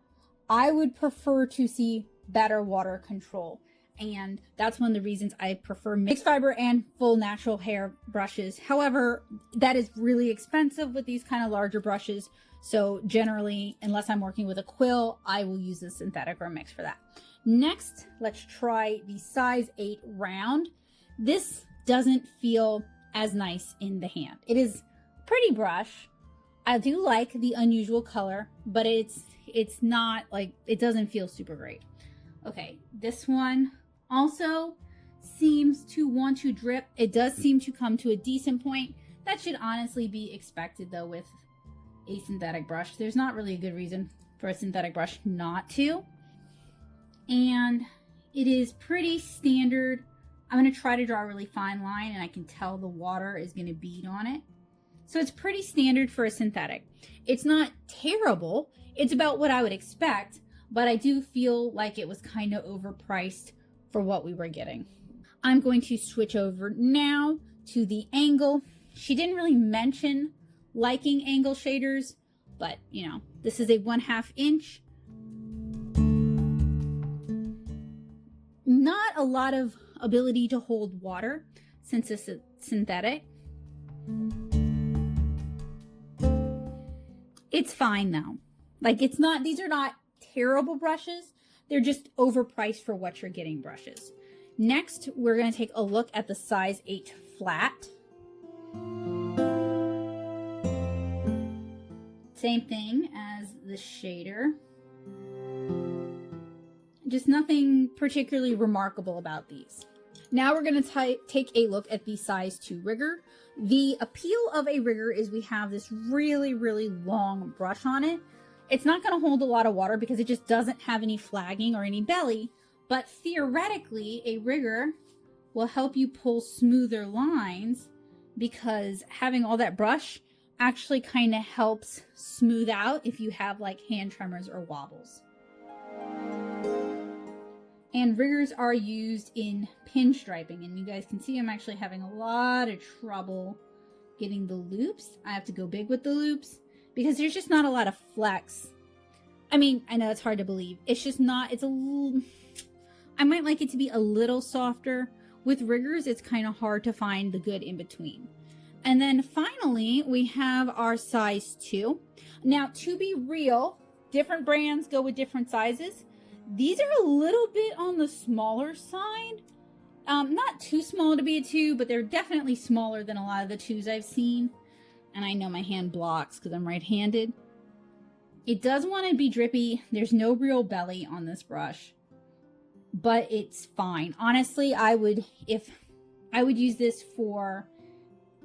S1: I would prefer to see better water control, and that's one of the reasons I prefer mixed fiber and full natural hair brushes. However, that is really expensive with these kind of larger brushes, so generally, unless I'm working with a quill, I will use a synthetic or a mix for that. Next, let's try the size 8 round. This doesn't feel as nice in the hand. It is a pretty brush. I do like the unusual color, but it's not like, it doesn't feel super great. Okay, this one also seems to want to drip. It does seem to come to a decent point. That should honestly be expected though with a synthetic brush. There's not really a good reason for a synthetic brush not to. And it is pretty standard. I'm going to try to draw a really fine line, and I can tell the water is going to bead on it. So it's pretty standard for a synthetic. It's not terrible. It's about what I would expect, but I do feel like it was kind of overpriced for what we were getting. I'm going to switch over now to the angle. She didn't really mention liking angle shaders, but you know, this is a 1/2 inch. Not a lot of ability to hold water since it's a synthetic. It's fine though. Like, it's not, these are not terrible brushes. They're just overpriced for what you're getting brushes. Next, we're going to take a look at the size 8 flat. Same thing as the shader. Just nothing particularly remarkable about these. Now we're going to take a look at the size 2 rigger. The appeal of a rigger is we have this really, really long brush on it. It's not going to hold a lot of water because it just doesn't have any flagging or any belly, but theoretically a rigger will help you pull smoother lines because having all that brush actually kind of helps smooth out if you have like hand tremors or wobbles. And riggers are used in pinstriping, and you guys can see I'm actually having a lot of trouble getting the loops. I have to go big with the loops because there's just not a lot of flex. I mean, I know it's hard to believe. It's just not, it's a little, I might like it to be a little softer. With riggers, it's kind of hard to find the good in between. And then finally, we have our size 2. Now, to be real, different brands go with different sizes. These are a little bit on the smaller side. Not too small to be a 2, but they're definitely smaller than a lot of the 2s I've seen. And I know my hand blocks because I'm right-handed. It does want to be drippy. There's no real belly on this brush, but it's fine. Honestly, I would, if I would use this for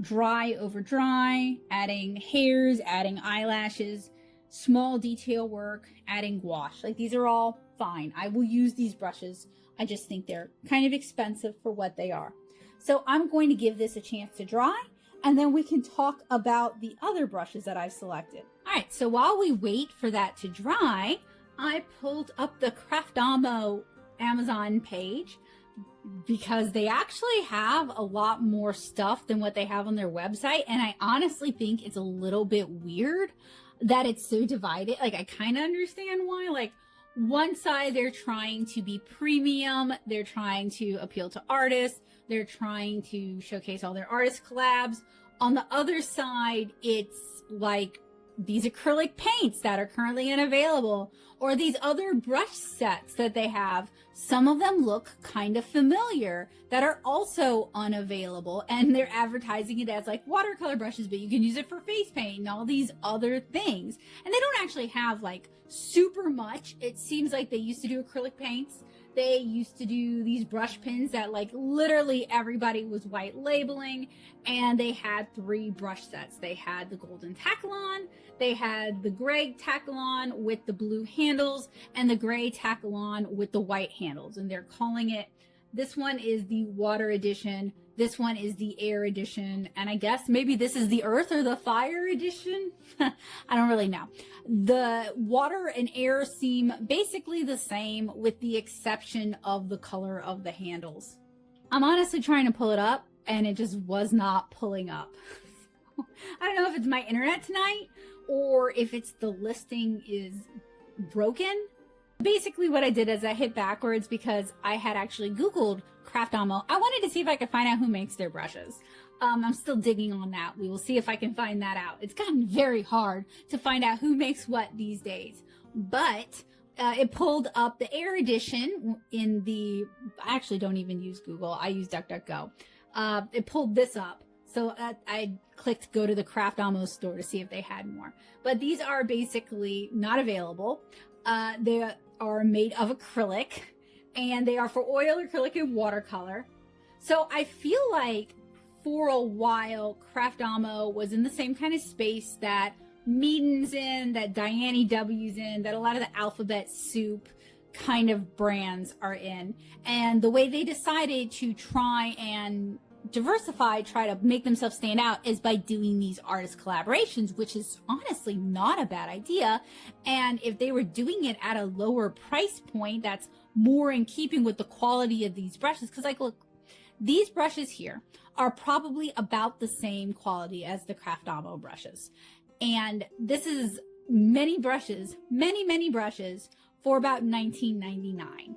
S1: dry over dry, adding hairs, adding eyelashes, small detail work, adding gouache. Like, these are all fine. I will use these brushes. I just think they're kind of expensive for what they are. So I'm going to give this a chance to dry, and then we can talk about the other brushes that I've selected. All right, so while we wait for that to dry, I pulled up the Craftamo Amazon page because they actually have a lot more stuff than what they have on their website. And I honestly think it's a little bit weird that it's so divided. Like, I kind of understand why. Like, one side, they're trying to be premium. They're trying to appeal to artists. They're trying to showcase all their artist collabs. On the other side, it's like these acrylic paints that are currently unavailable, or these other brush sets that they have. Some of them look kind of familiar that are also unavailable, and they're advertising it as like watercolor brushes, but you can use it for face paint and all these other things. And they don't actually have like super much. It seems like they used to do acrylic paints. They used to do these brush pins that like literally everybody was white labeling, and they had 3 brush sets. They had the golden Takalon, they had the gray Takalon with the blue handles, and the gray Takalon with the white handles. And they're calling it, this one is the water edition, this one is the air edition, and I guess maybe this is the earth or the fire edition. I don't really know. The water and air seem basically the same with the exception of the color of the handles. I'm honestly trying to pull it up and it just was not pulling up. I don't know if it's my internet tonight or if it's the listing is broken. Basically what I did is I hit backwards because I had actually Googled Craftamo. I wanted to see if I could find out who makes their brushes. I'm still digging on that. We will see if I can find that out. It's gotten very hard to find out who makes what these days. But it pulled up the Air Edition in the, I actually don't even use Google. I use DuckDuckGo. It pulled this up. So I clicked go to the Craftamo store to see if they had more. But these are basically not available. They are made of acrylic, and they are for oil, acrylic, and watercolor. So I feel like for a while, Craftamo was in the same kind of space that Meaden's in, that Diane W's in, that a lot of the alphabet soup kind of brands are in. And the way they decided to try and diversify, try to make themselves stand out, is by doing these artist collaborations, which is honestly not a bad idea. And if they were doing it at a lower price point, that's more in keeping with the quality of these brushes. Because, like, look, these brushes here are probably about the same quality as the Craftamo brushes. And this is many brushes, many brushes for about $19.99.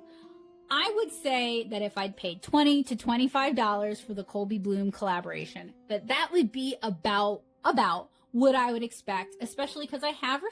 S1: I would say that if I'd paid $20 to $25 for the Kolbie Blume collaboration, that would be about what I would expect, especially because I have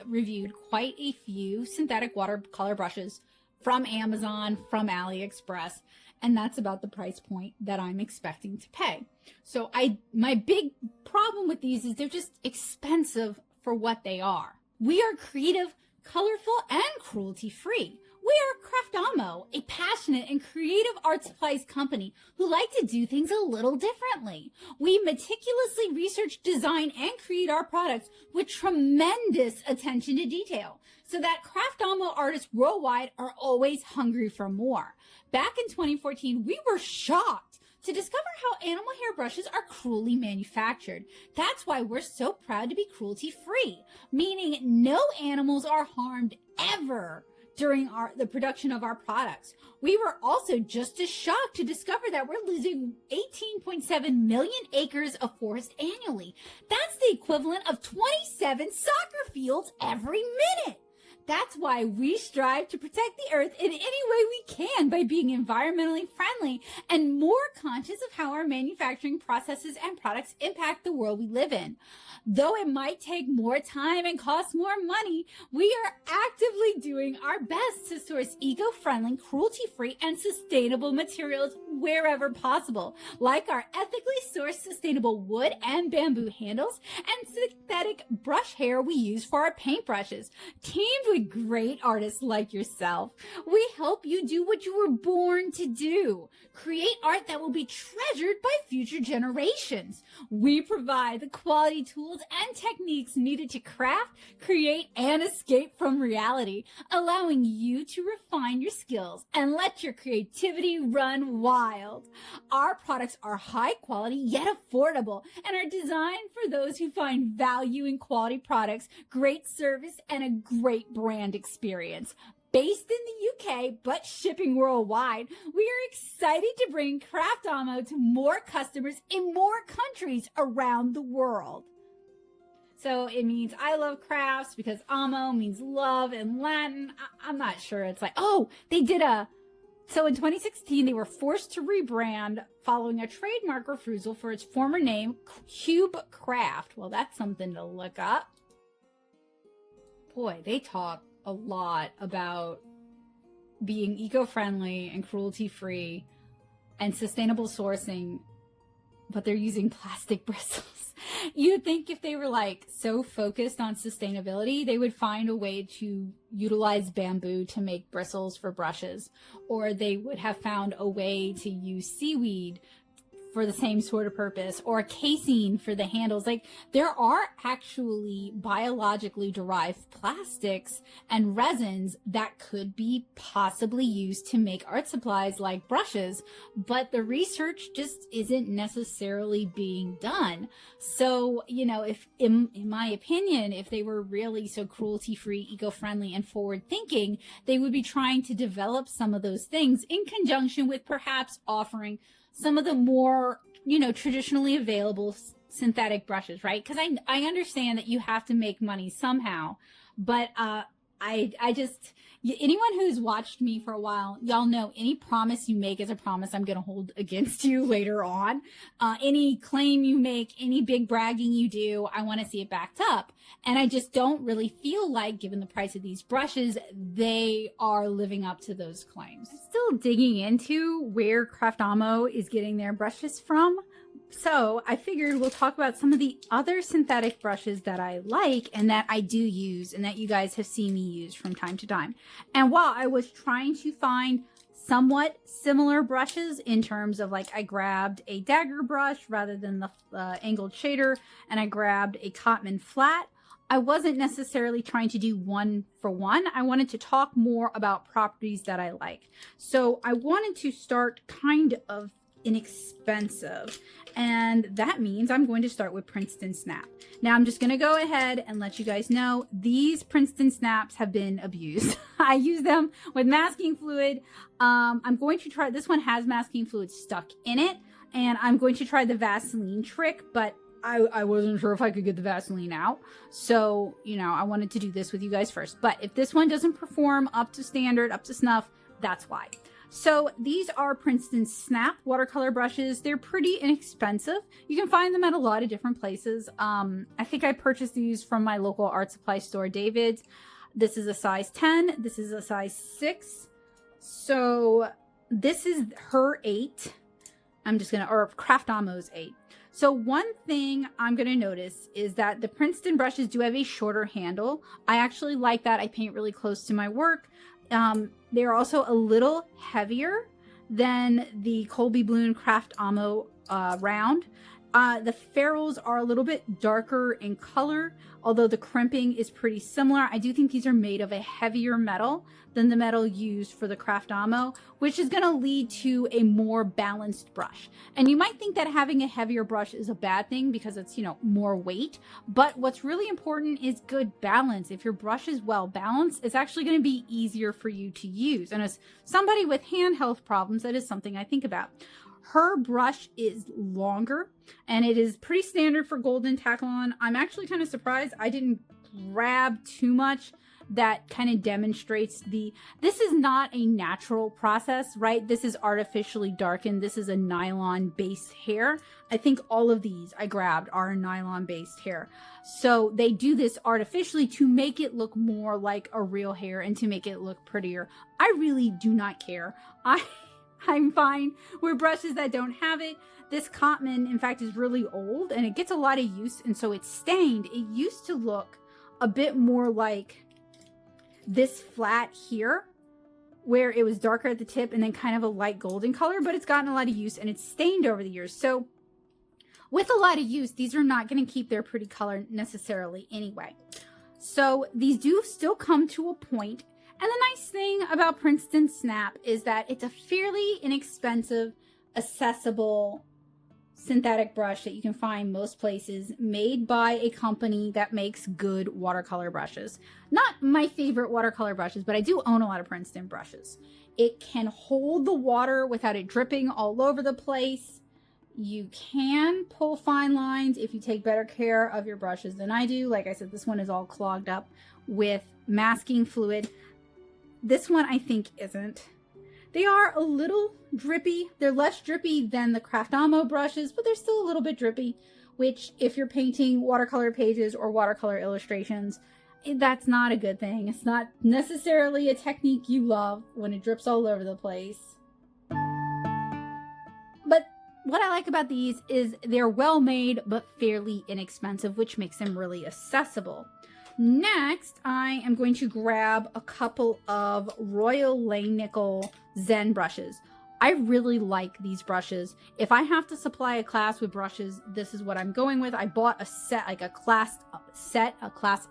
S1: reviewed quite a few synthetic watercolor brushes from Amazon, from AliExpress, and that's about the price point that I'm expecting to pay. So my big problem with these is they're just expensive for what they are. We are creative, colorful, and cruelty-free. We are Craftamo, a passionate and creative art supplies company who like to do things a little differently. We meticulously research, design, and create our products with tremendous attention to detail so that Craftamo artists worldwide are always hungry for more. Back in 2014, we were shocked to discover how animal hair brushes are cruelly manufactured. That's why we're so proud to be cruelty-free, meaning no animals are harmed ever during the production of our products. We were also just as shocked to discover that we're losing 18.7 million acres of forest annually. That's the equivalent of 27 soccer fields every minute. That's why we strive to protect the earth in any way we can by being environmentally friendly and more conscious of how our manufacturing processes and products impact the world we live in. Though it might take more time and cost more money, we are actively doing our best to source eco-friendly, cruelty-free, and sustainable materials wherever possible, like our ethically sourced sustainable wood and bamboo handles and synthetic brush hair we use for our paintbrushes. Teamed with
S2: with great artists like yourself. We help you do what you were born to do. Create art that will be treasured by future generations. We provide the quality tools and techniques needed to craft, create, and escape from reality, allowing you to refine your skills and let your creativity run wild. Our products are high quality yet affordable and are designed for those who find value in quality products, great service, and a great brand experience. Based in the UK, but shipping worldwide, we are excited to bring Craftamo to more customers in more countries around the world. So it means I love crafts because amo means love in Latin. I'm not sure. It's like, oh, they did so in 2016, they were forced to rebrand following a trademark refusal for its former name, Cube Craft. Well, that's something to look up. Boy, they talk a lot about being eco-friendly and cruelty-free and sustainable sourcing, but they're using plastic bristles. You'd think if they were like so focused on sustainability, they would find a way to utilize bamboo to make bristles for brushes, or they would have found a way to use seaweed for the same sort of purpose, or a casing for the handles. Like, there are actually biologically derived plastics and resins that could be possibly used to make art supplies like brushes, but the research just isn't necessarily being done. So, you know, if in my opinion, if they were really so cruelty-free, eco-friendly, and forward-thinking, they would be trying to develop some of those things in conjunction with perhaps offering some of the more, you know, traditionally available synthetic brushes, right? Because I understand that you have to make money somehow, but I just, anyone who's watched me for a while, y'all know any promise you make is a promise I'm going to hold against you later on. Any claim you make, any big bragging you do, I want to see it backed up. And I just don't really feel like, given the price of these brushes, they are living up to those claims. Still digging into where Craftamo is getting their brushes from. So I figured we'll talk about some of the other synthetic brushes that I like and that I do use and that you guys have seen me use from time to time. And while I was trying to find somewhat similar brushes in terms of, like, I grabbed a dagger brush rather than the angled shader, and I grabbed a Cotman flat, I wasn't necessarily trying to do one for one. I wanted to talk more about properties that I like. So I wanted to start kind of inexpensive, and that means I'm going to start with Princeton Snap. Now I'm just going to go ahead and let you guys know these Princeton Snaps have been abused. I use them with masking fluid. I'm going to try, this one has masking fluid stuck in it, and I'm going to try the Vaseline trick, but I wasn't sure if I could get the Vaseline out. So, you know, I wanted to do this with you guys first. But if this one doesn't perform up to standard, up to snuff, that's why. So these are Princeton Snap watercolor brushes. They're pretty inexpensive. You can find them at a lot of different places. I think I purchased these from my local art supply store, David's. This is a size 10. This is a size 6. So this is her 8. Or Craftamo's 8. So one thing I'm going to notice is that the Princeton brushes do have a shorter handle. I actually like that. I paint really close to my work. They're also a little heavier than the Kolbie Blume Craftamo round. The ferrules are a little bit darker in color, although the crimping is pretty similar. I do think these are made of a heavier metal than the metal used for the Craftamo, which is going to lead to a more balanced brush. And you might think that having a heavier brush is a bad thing because it's, you know, more weight. But what's really important is good balance. If your brush is well balanced, it's actually going to be easier for you to use. And as somebody with hand health problems, that is something I think about. Her brush is longer, and it is pretty standard for golden tack-on. I'm actually kind of surprised I didn't grab too much that kind of demonstrates this is not a natural process, right? This is artificially darkened. This is a nylon-based hair. I think all of these I grabbed are nylon-based hair. So they do this artificially to make it look more like a real hair and to make it look prettier. I really do not care. I'm fine with brushes that don't have it. This Cotman, in fact, is really old and it gets a lot of use, and so it's stained. It used to look a bit more like this flat here where it was darker at the tip and then kind of a light golden color, but it's gotten a lot of use and it's stained over the years. So with a lot of use, these are not going to keep their pretty color necessarily anyway. So these do still come to a point. And the nice thing about Princeton Snap is that it's a fairly inexpensive, accessible synthetic brush that you can find most places, made by a company that makes good watercolor brushes. Not my favorite watercolor brushes, but I do own a lot of Princeton brushes. It can hold the water without it dripping all over the place. You can pull fine lines if you take better care of your brushes than I do. Like I said, this one is all clogged up with masking fluid. This one I think isn't. They are a little drippy. They're less drippy than the Craftamo brushes, but they're still a little bit drippy, which if you're painting watercolor pages or watercolor illustrations, that's not a good thing. It's not necessarily a technique you love when it drips all over the place. But what I like about these is they're well made, but fairly inexpensive, which makes them really accessible. Next, I am going to grab a couple of Royal Langnickel Zen brushes. I really like these brushes. If I have to supply a class with brushes, this is what I'm going with. I bought a set, like a class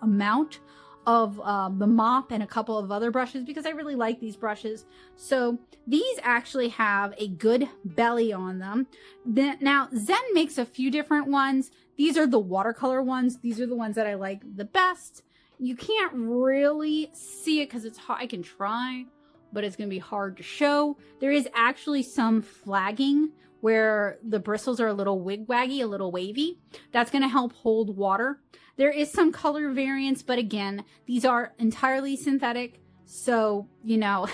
S2: amount of the mop and a couple of other brushes because I really like these brushes. So these actually have a good belly on them. Now, Zen makes a few different ones. These are the watercolor ones. These are the ones that I like the best. You can't really see it because it's hard. I can try, but it's going to be hard to show. There is actually some flagging where the bristles are a little wig-waggy, a little wavy. That's going to help hold water. There is some color variance, but again, these are entirely synthetic. So, you know,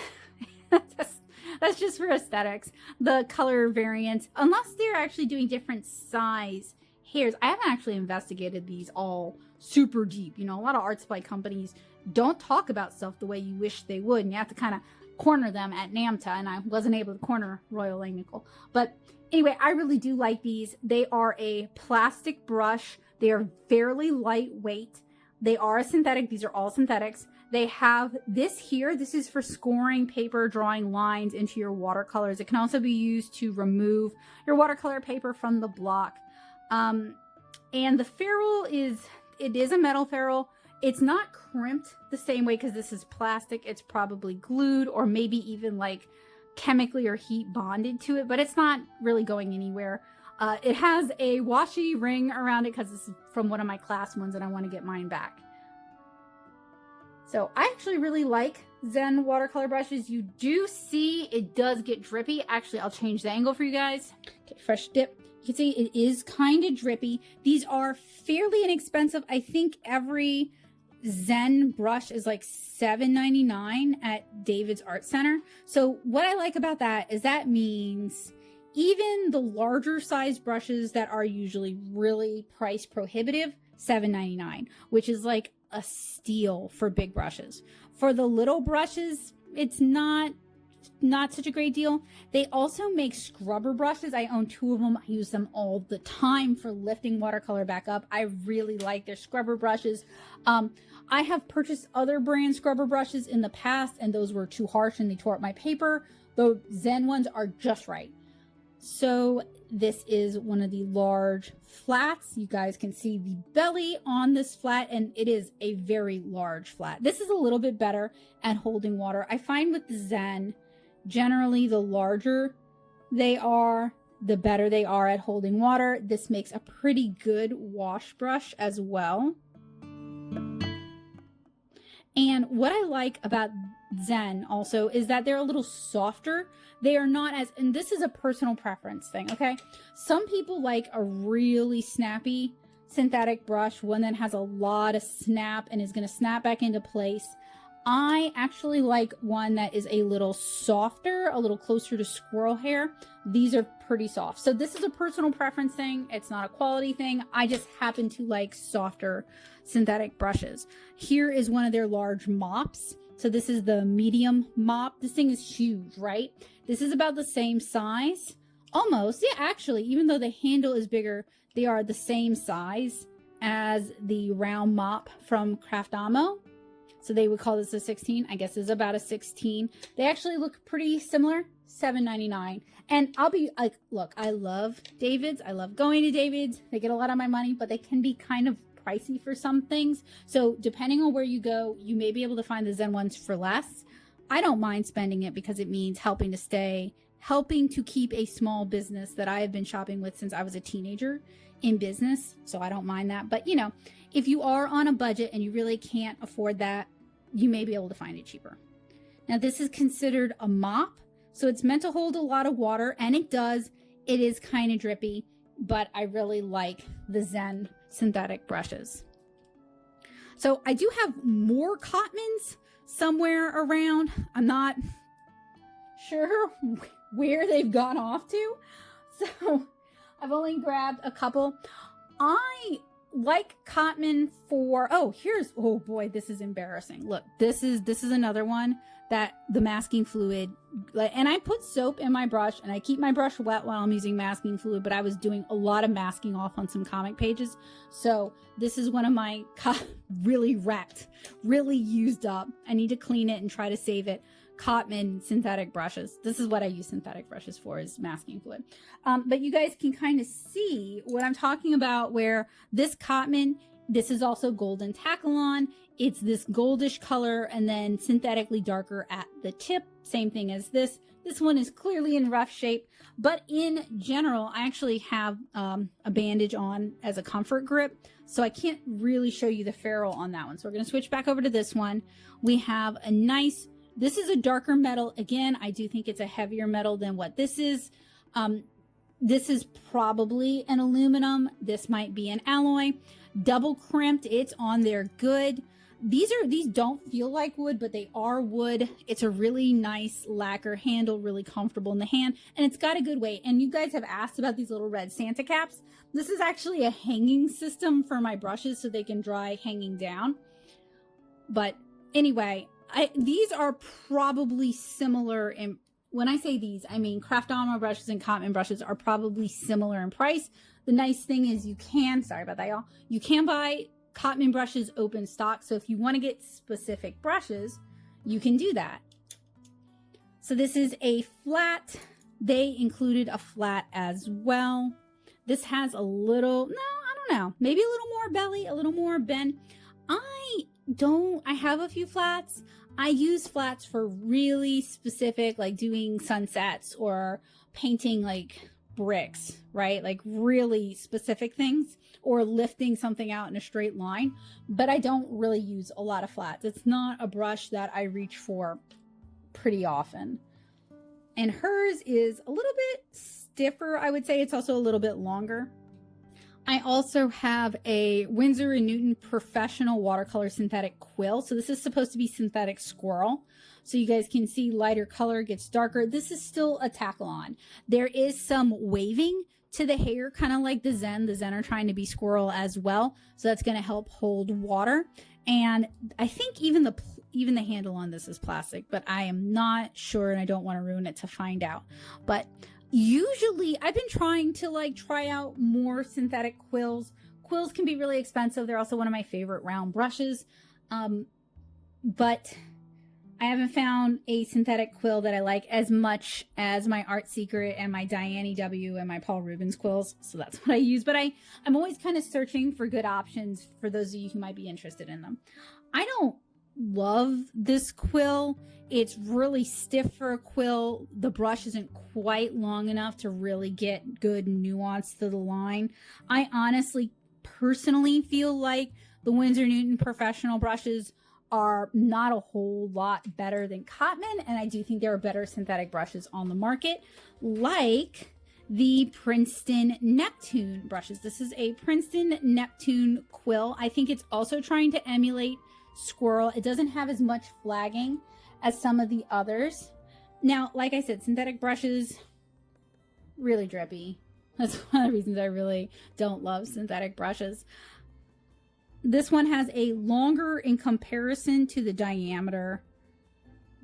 S2: that's just for aesthetics. The color variance, unless they're actually doing different size hairs. I haven't actually investigated these all super deep. You know, a lot of art supply companies don't talk about stuff the way you wish they would, and you have to kind of corner them at NAMTA, and I wasn't able to corner Royal Langnickel. But anyway, I really do like these. They are a plastic brush. They are fairly lightweight. They are a synthetic. These are all synthetics. They have this here. This is for scoring paper, drawing lines into your watercolors. It can also be used to remove your watercolor paper from the block. And the ferrule is a metal ferrule. It's not crimped the same way because this is plastic. It's probably glued or maybe even like chemically or heat bonded to it, but it's not really going anywhere. It has a washi ring around it because this is from one of my class ones and I want to get mine back. So I actually really like Zen watercolor brushes. You do see it does get drippy. Actually, I'll change the angle for you guys. Okay, fresh dip. You can see it is kind of drippy. These are fairly inexpensive. I think every Zen brush is like $7.99 at David's Art Center. So what I like about that is that means even the larger size brushes that are usually really price prohibitive, $7.99, which is like a steal for big brushes. For the little brushes, it's not such a great deal. They also make scrubber brushes. I own 2 of them. I use them all the time for lifting watercolor back up. I really like their scrubber brushes. I have purchased other brand scrubber brushes in the past, and those were too harsh and they tore up my paper. The Zen ones are just right. So this is one of the large flats. You guys can see the belly on this flat, and it is a very large flat. This is a little bit better at holding water. I find with the Zen, generally the larger they are, the better they are at holding water. This makes a pretty good wash brush as well. And what I like about Zen also is that they're a little softer. They are not as, and this is a personal preference thing, okay? Some people like a really snappy synthetic brush, one that has a lot of snap and is going to snap back into place. I actually like one that is a little softer, a little closer to squirrel hair. These are pretty soft. So this is a personal preference thing. It's not a quality thing. I just happen to like softer synthetic brushes. Here is one of their large mops. So this is the medium mop. This thing is huge, right? This is about the same size. Almost. Yeah, actually, even though the handle is bigger, they are the same size as the round mop from Craftamo. So they would call this a 16. I guess it's about a 16. They actually look pretty similar. $7.99. And I'll be like, look, I love David's. I love going to David's. They get a lot of my money, but they can be kind of pricey for some things. So depending on where you go, you may be able to find the Zen ones for less. I don't mind spending it because it means helping to keep a small business that I have been shopping with since I was a teenager in business. So I don't mind that. But you know, if you are on a budget and you really can't afford that, you may be able to find it cheaper. Now this is considered a mop. So it's meant to hold a lot of water, and it does. It is kind of drippy, but I really like the Zen synthetic brushes. So I do have more Cotmans somewhere around. I'm not sure where they've gone off to. So I've only grabbed a couple. I like Cotman for, oh boy, this is embarrassing. Look, this is another one that the masking fluid, and I put soap in my brush and I keep my brush wet while I'm using masking fluid, but I was doing a lot of masking off on some comic pages. So this is one of my really wrecked, really used up. I need to clean it and try to save it. Cotman synthetic brushes. This is what I use synthetic brushes for, is masking fluid. But you guys can kind of see what I'm talking about, where this Cotman, this is also golden Takalon. It's this goldish color and then synthetically darker at the tip. Same thing as this. This one is clearly in rough shape, but in general, I actually have a bandage on as a comfort grip. So I can't really show you the ferrule on that one. So we're going to switch back over to this one. We have a nice, this is a darker metal. Again, I do think it's a heavier metal than what this is. This is probably an aluminum. This might be an alloy. Double crimped, it's on there good. These don't feel like wood, but they are wood. It's a really nice lacquer handle, really comfortable in the hand, and it's got a good weight. And you guys have asked about these little red Santa caps. This is actually a hanging system for my brushes so they can dry hanging down. But anyway, these are probably similar in, when I say these, I mean Craftamo brushes and Cotman brushes are probably similar in price. The nice thing is you can, sorry about that y'all, you can buy Cotman brushes open stock. So if you want to get specific brushes, you can do that. So this is a flat. They included a flat as well. This has a little, no, I don't know, maybe a little more belly, a little more bend. I have a few flats. I use flats for really specific, like doing sunsets or painting like bricks, right? Like really specific things, or lifting something out in a straight line. But I don't really use a lot of flats. It's not a brush that I reach for pretty often. And hers is a little bit stiffer, I would say. It's also a little bit longer. I also have a Winsor & Newton Professional Watercolor Synthetic Quill. So this is supposed to be synthetic squirrel. So you guys can see lighter color gets darker. This is still a Takalon. There is some waving to the hair, kind of like the Zen. The Zen are trying to be squirrel as well. So that's going to help hold water. And I think even the handle on this is plastic, but I am not sure and I don't want to ruin it to find out. But usually I've been trying to try out more synthetic quills. Quills can be really expensive. They're also one of my favorite round brushes. But I haven't found a synthetic quill that I like as much as my Art Secret and my Diane W and my Paul Rubens quills. So that's what I use. But I'm always kind of searching for good options for those of you who might be interested in them. I don't love this quill. It's really stiff for a quill. The brush isn't quite long enough to really get good nuance to the line. I honestly, personally feel like the Winsor & Newton Professional brushes are not a whole lot better than Cotman, and I do think there are better synthetic brushes on the market, like the Princeton Neptune brushes. This is a Princeton Neptune quill. I think it's also trying to emulate squirrel. It doesn't have as much flagging as some of the others. Now, like I said, synthetic brushes, really drippy. That's one of the reasons I really don't love synthetic brushes. This one has a longer in comparison to the diameter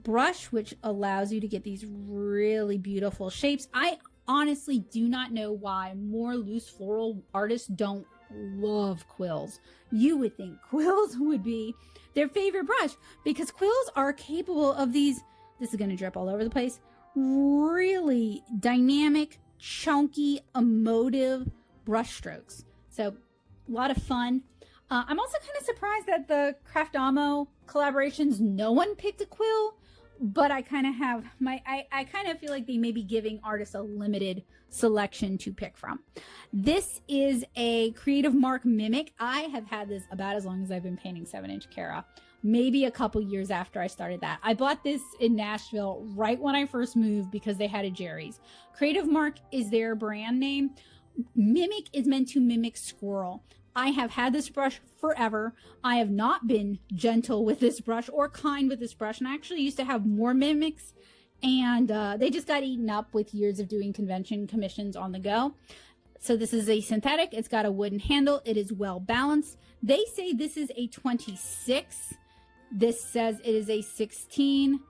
S2: brush, which allows you to get these really beautiful shapes. I honestly do not know why more loose floral artists don't love quills. You would think quills would be their favorite brush because quills are capable of these, this is going to drip all over the place, really dynamic, chunky, emotive brush strokes. So a lot of fun. I'm also kind of surprised that the Craftamo collaborations, no one picked a quill, but I kind of have I kind of feel like they may be giving artists a limited selection to pick from. This is a Creative Mark Mimic. I have had this about as long as I've been painting 7-inch Cara, maybe a couple years after I started that. I bought this in Nashville right when I first moved because they had a Jerry's. Creative Mark is their brand name. Mimic is meant to mimic squirrel. I have had this brush forever. I have not been gentle with this brush or kind with this brush, and I actually used to have more mimics, and they just got eaten up with years of doing convention commissions on the go. So this is a synthetic. It's got a wooden handle. It is well balanced. They say this is a 26. This says it is a 16.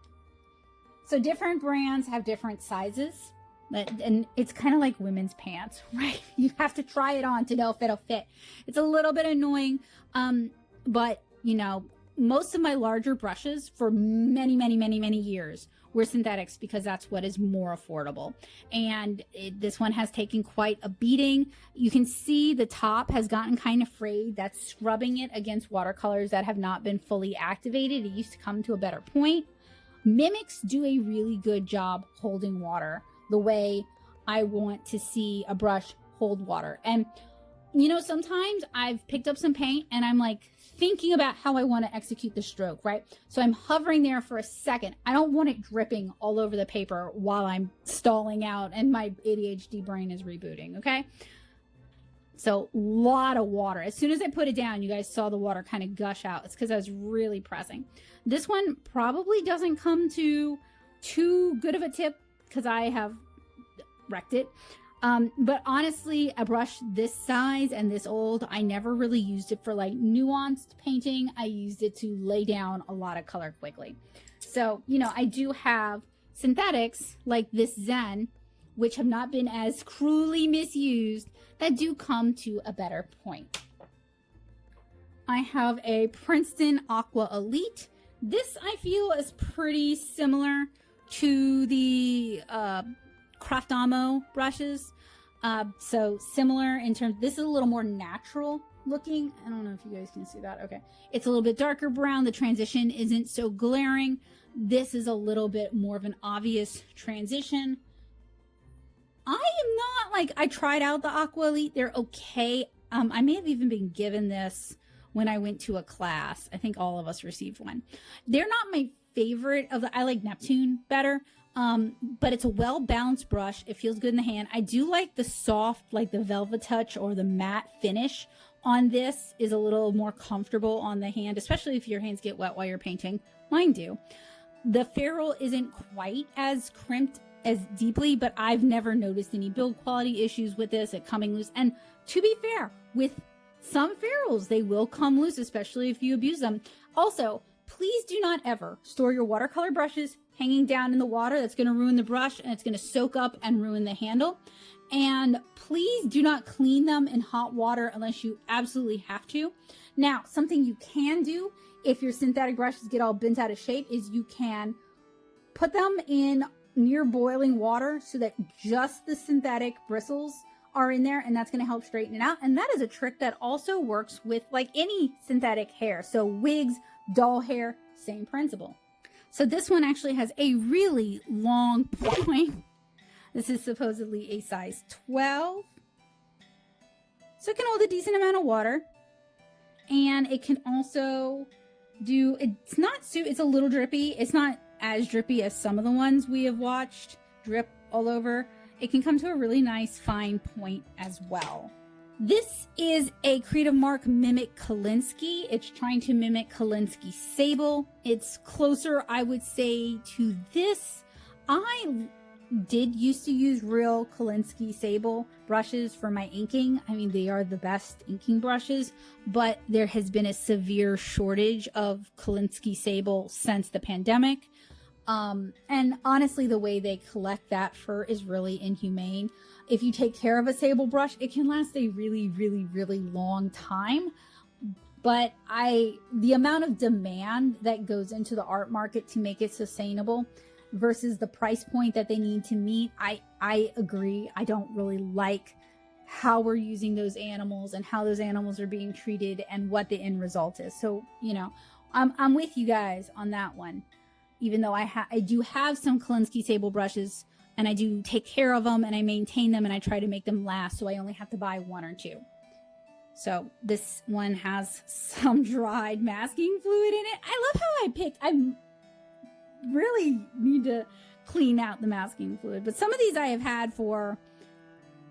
S2: So different brands have different sizes. And it's kind of like women's pants, right? You have to try it on to know if it'll fit. It's a little bit annoying, but you know, most of my larger brushes for many years were synthetics because that's what is more affordable. And this one has taken quite a beating. You can see the top has gotten kind of frayed. That's scrubbing it against watercolors that have not been fully activated. It used to come to a better point. Mimics do a really good job holding water the way I want to see a brush hold water. And you know, sometimes I've picked up some paint and I'm like thinking about how I want to execute the stroke, right? So I'm hovering there for a second. I don't want it dripping all over the paper while I'm stalling out and my ADHD brain is rebooting, okay? So a lot of water. As soon as I put it down, you guys saw the water kind of gush out. It's because I was really pressing. This one probably doesn't come to too good of a tip because I have wrecked it. But honestly, a brush this size and this old, I never really used it for like nuanced painting. I used it to lay down a lot of color quickly. So, you know, I do have synthetics like this Zen, which have not been as cruelly misused, that do come to a better point. I have a Princeton Aqua Elite. This I feel is pretty similar to the Craftamo brushes. So similar in terms, this is a little more natural looking. I don't know if you guys can see that. Okay. It's a little bit darker brown. The transition isn't so glaring. This is a little bit more of an obvious transition. I am not like, I tried out the Aqua Elite. They're okay. I may have even been given this when I went to a class. I think all of us received one. They're not my favorite of the, I like Neptune better. But it's a well-balanced brush. It feels good in the hand. I do like the soft, like the velvet touch or the matte finish on this is a little more comfortable on the hand, especially if your hands get wet while you're painting. Mine do. The ferrule isn't quite as crimped as deeply, but I've never noticed any build quality issues with this, it coming loose. And to be fair, with some ferrules, they will come loose, especially if you abuse them. Also, please do not ever store your watercolor brushes hanging down in the water. That's going to ruin the brush and it's going to soak up and ruin the handle. And please do not clean them in hot water unless you absolutely have to. Now, something you can do if your synthetic brushes get all bent out of shape is you can put them in near boiling water so that just the synthetic bristles are in there, and that's going to help straighten it out. And that is a trick that also works with like any synthetic hair. So wigs, doll hair, same principle. So this one actually has a really long point. This is supposedly a size 12. So it can hold a decent amount of water. And it can also do, it's a little drippy. It's not as drippy as some of the ones we have watched drip all over. It can come to a really nice fine point as well. This is a Creative Mark Mimic Kolinsky. It's trying to mimic Kolinsky Sable. It's closer, I would say, to this. I did used to use real Kolinsky Sable brushes for my inking. I mean, they are the best inking brushes, but there has been a severe shortage of Kolinsky Sable since the pandemic. And honestly, the way they collect that fur is really inhumane. If you take care of a sable brush, it can last a really, really, really long time. But the amount of demand that goes into the art market to make it sustainable versus the price point that they need to meet, I agree. I don't really like how we're using those animals and how those animals are being treated and what the end result is. So, you know, I'm with you guys on that one. Even though I do have some Kolinsky sable brushes, and I do take care of them and I maintain them and I try to make them last, so I only have to buy 1 or 2. So this one has some dried masking fluid in it. I love how I really need to clean out the masking fluid, but some of these I have had for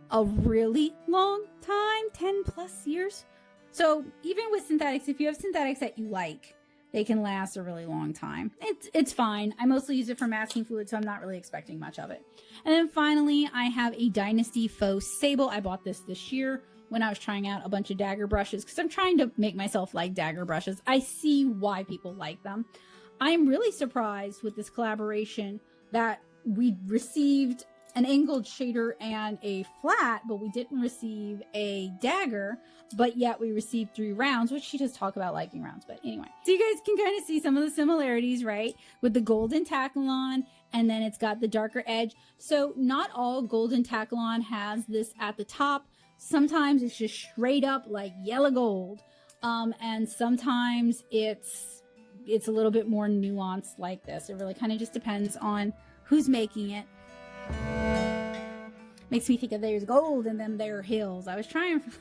S2: a really long time, 10 plus years. So even with synthetics, if you have synthetics that you like, they can last a really long time. It's fine. I mostly use it for masking fluid, so I'm not really expecting much of it. And then finally, I have a Dynasty Faux Sable. I bought this year when I was trying out a bunch of dagger brushes because I'm trying to make myself like dagger brushes. I see why people like them. I'm really surprised with this collaboration that we received an angled shader and a flat, but we didn't receive a dagger, but yet we received 3 rounds, which she does talk about liking rounds. But anyway, so you guys can kind of see some of the similarities, right? With the golden Taklon, and then it's got the darker edge. So not all golden Taklon has this at the top. Sometimes it's just straight up like yellow gold. And sometimes it's a little bit more nuanced like this. It really kind of just depends on who's making it. Makes me think of there's gold and then there are hills. I was trying for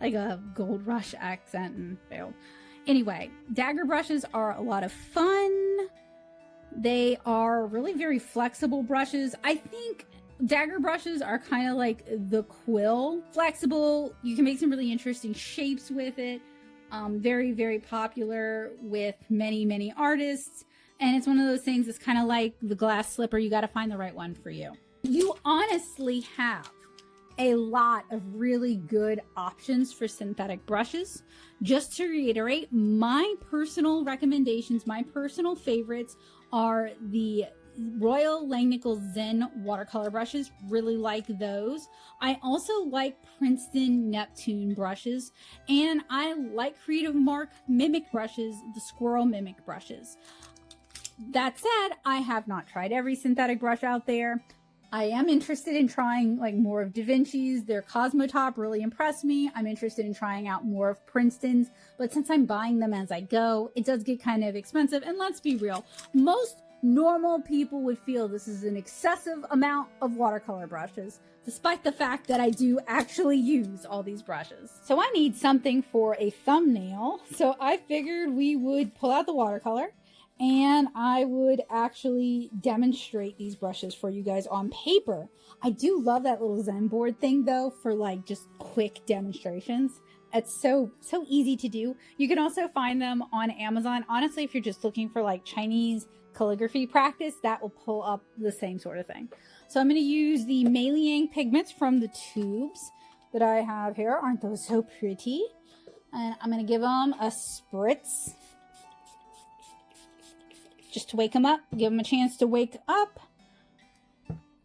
S2: like a gold rush accent and failed. Anyway, dagger brushes are a lot of fun. They are really very flexible brushes. I think dagger brushes are kind of like the quill. Flexible, you can make some really interesting shapes with it. Very, very popular with many, many artists. And it's one of those things that's kind of like the glass slipper. You got to find the right one for you. You honestly have a lot of really good options for synthetic brushes. Just to reiterate, my personal recommendations, my personal favorites are the Royal Langnickel Zen watercolor brushes. Really like those. I also like Princeton Neptune brushes, and I like Creative Mark Mimic brushes, the Squirrel Mimic brushes. That said, I have not tried every synthetic brush out there. I am interested in trying like more of Da Vinci's. Their Cosmotop really impressed me. I'm interested in trying out more of Princeton's, but since I'm buying them as I go, it does get kind of expensive. And let's be real, most normal people would feel this is an excessive amount of watercolor brushes, despite the fact that I do actually use all these brushes. So I need something for a thumbnail. So I figured we would pull out the watercolor and I would actually demonstrate these brushes for you guys on paper. I do love that little Zen board thing though, for like just quick demonstrations. It's so easy to do. You can also find them on Amazon. Honestly, if you're just looking for like Chinese calligraphy practice, that will pull up the same sort of thing. So I'm going to use the Mei Liang pigments from the tubes that I have here. Aren't those so pretty? And I'm going to give them a spritz just to wake them up, give them a chance to wake up.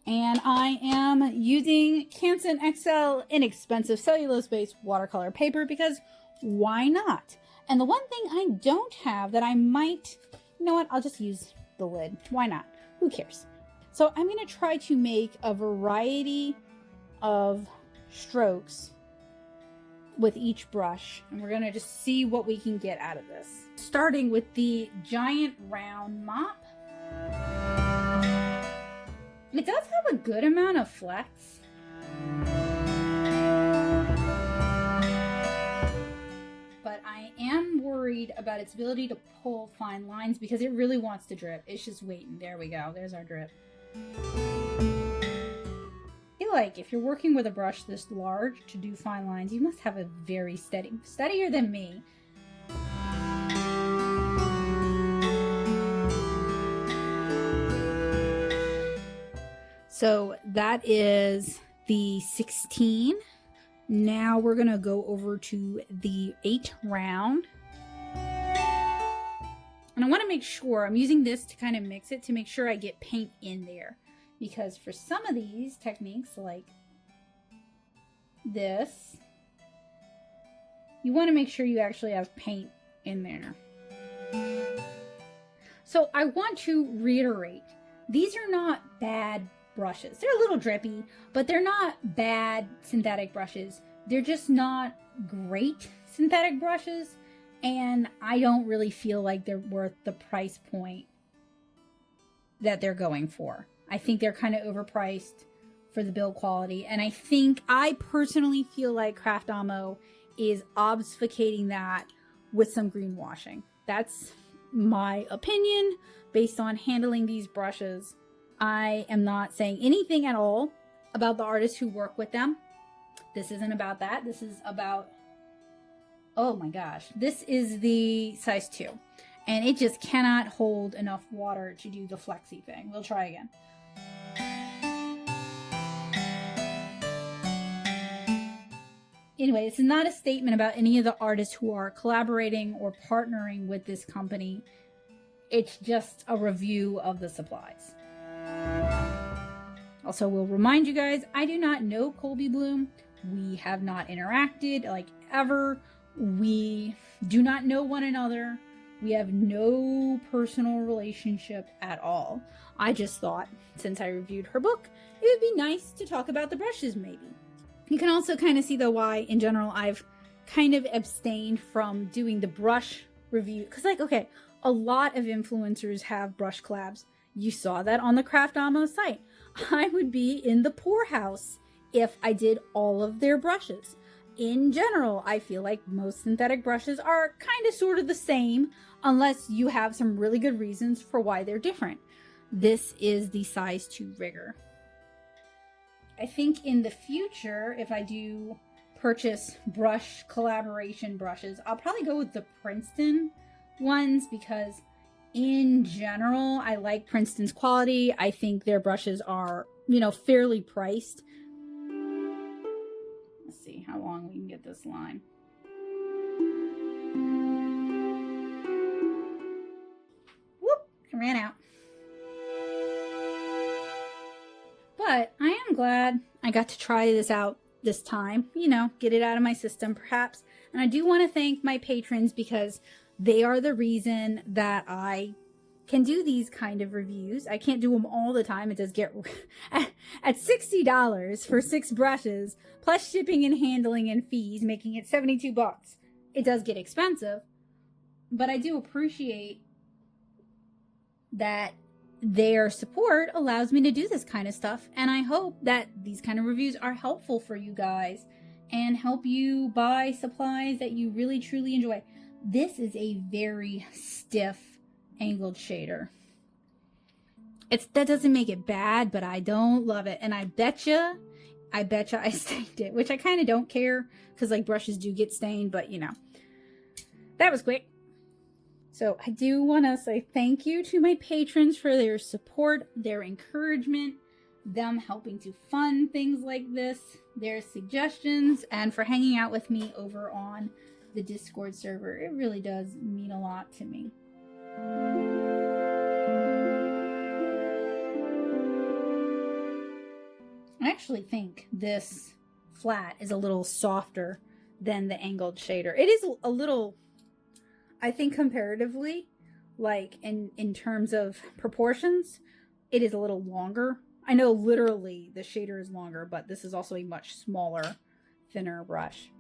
S2: And I am using Canson XL inexpensive cellulose-based watercolor paper because why not? And the one thing I don't have that I might, you know what, I'll just use the lid. Why not? Who cares? So I'm going to try to make a variety of strokes with each brush, and we're going to just see what we can get out of this. Starting with the giant round mop. It does have a good amount of flex. But I am worried about its ability to pull fine lines because it really wants to drip. It's just waiting. There we go. There's our drip. I feel like if you're working with a brush this large to do fine lines, you must have a very steadier than me. So that is the 16. Now we're gonna go over to the 8 round. And I want to make sure I'm using this to kind of mix it to make sure I get paint in there. Because for some of these techniques, like this, you want to make sure you actually have paint in there. So I want to reiterate, these are not bad brushes. They're a little drippy, but they're not bad synthetic brushes. They're just not great synthetic brushes, and I don't really feel like they're worth the price point that they're going for. I think they're kind of overpriced for the build quality, and I personally feel like Craftamo is obfuscating that with some greenwashing. That's my opinion based on handling these brushes. I am not saying anything at all about the artists who work with them. This isn't about that. This is about, oh my gosh, this is the size 2. And it just cannot hold enough water to do the flexy thing. We'll try again. Anyway, this is not a statement about any of the artists who are collaborating or partnering with this company. It's just a review of the supplies. Also, we'll remind you guys, I do not know Kolbie Blume. We have not interacted like ever. We do not know one another. We have no personal relationship at all. I just thought, since I reviewed her book, it would be nice to talk about the brushes maybe. You can also kind of see though why, in general, I've kind of abstained from doing the brush review. Because okay, a lot of influencers have brush collabs. You saw that on the Craftamo site. I would be in the poorhouse if I did all of their brushes. In general, I feel like most synthetic brushes are kind of sort of the same, unless you have some really good reasons for why they're different. This is the size 2 rigger. I think in the future, if I do purchase brush collaboration brushes, I'll probably go with the Princeton ones because in general, I like Princeton's quality. I think their brushes are, fairly priced. Let's see how long we can get this line. Whoop, I ran out. But I am glad I got to try this out this time, get it out of my system perhaps. And I do want to thank my patrons because they are the reason that I can do these kind of reviews. I can't do them all the time. It does get at $60 for 6 brushes plus shipping and handling and fees, making it $72. It does get expensive, but I do appreciate that their support allows me to do this kind of stuff. And I hope that these kind of reviews are helpful for you guys and help you buy supplies that you really truly enjoy. This is a very stiff angled shader. That doesn't make it bad, but I don't love it. And I betcha I stained it, which I kind of don't care because brushes do get stained, but that was quick. So I do want to say thank you to my patrons for their support, their encouragement, them helping to fund things like this, their suggestions, and for hanging out with me over on the Discord server. It really does mean a lot to me. I actually think this flat is a little softer than the angled shader. It is a little, I think comparatively, in terms of proportions, it is a little longer. I know literally the shader is longer, but this is also a much smaller, thinner brush.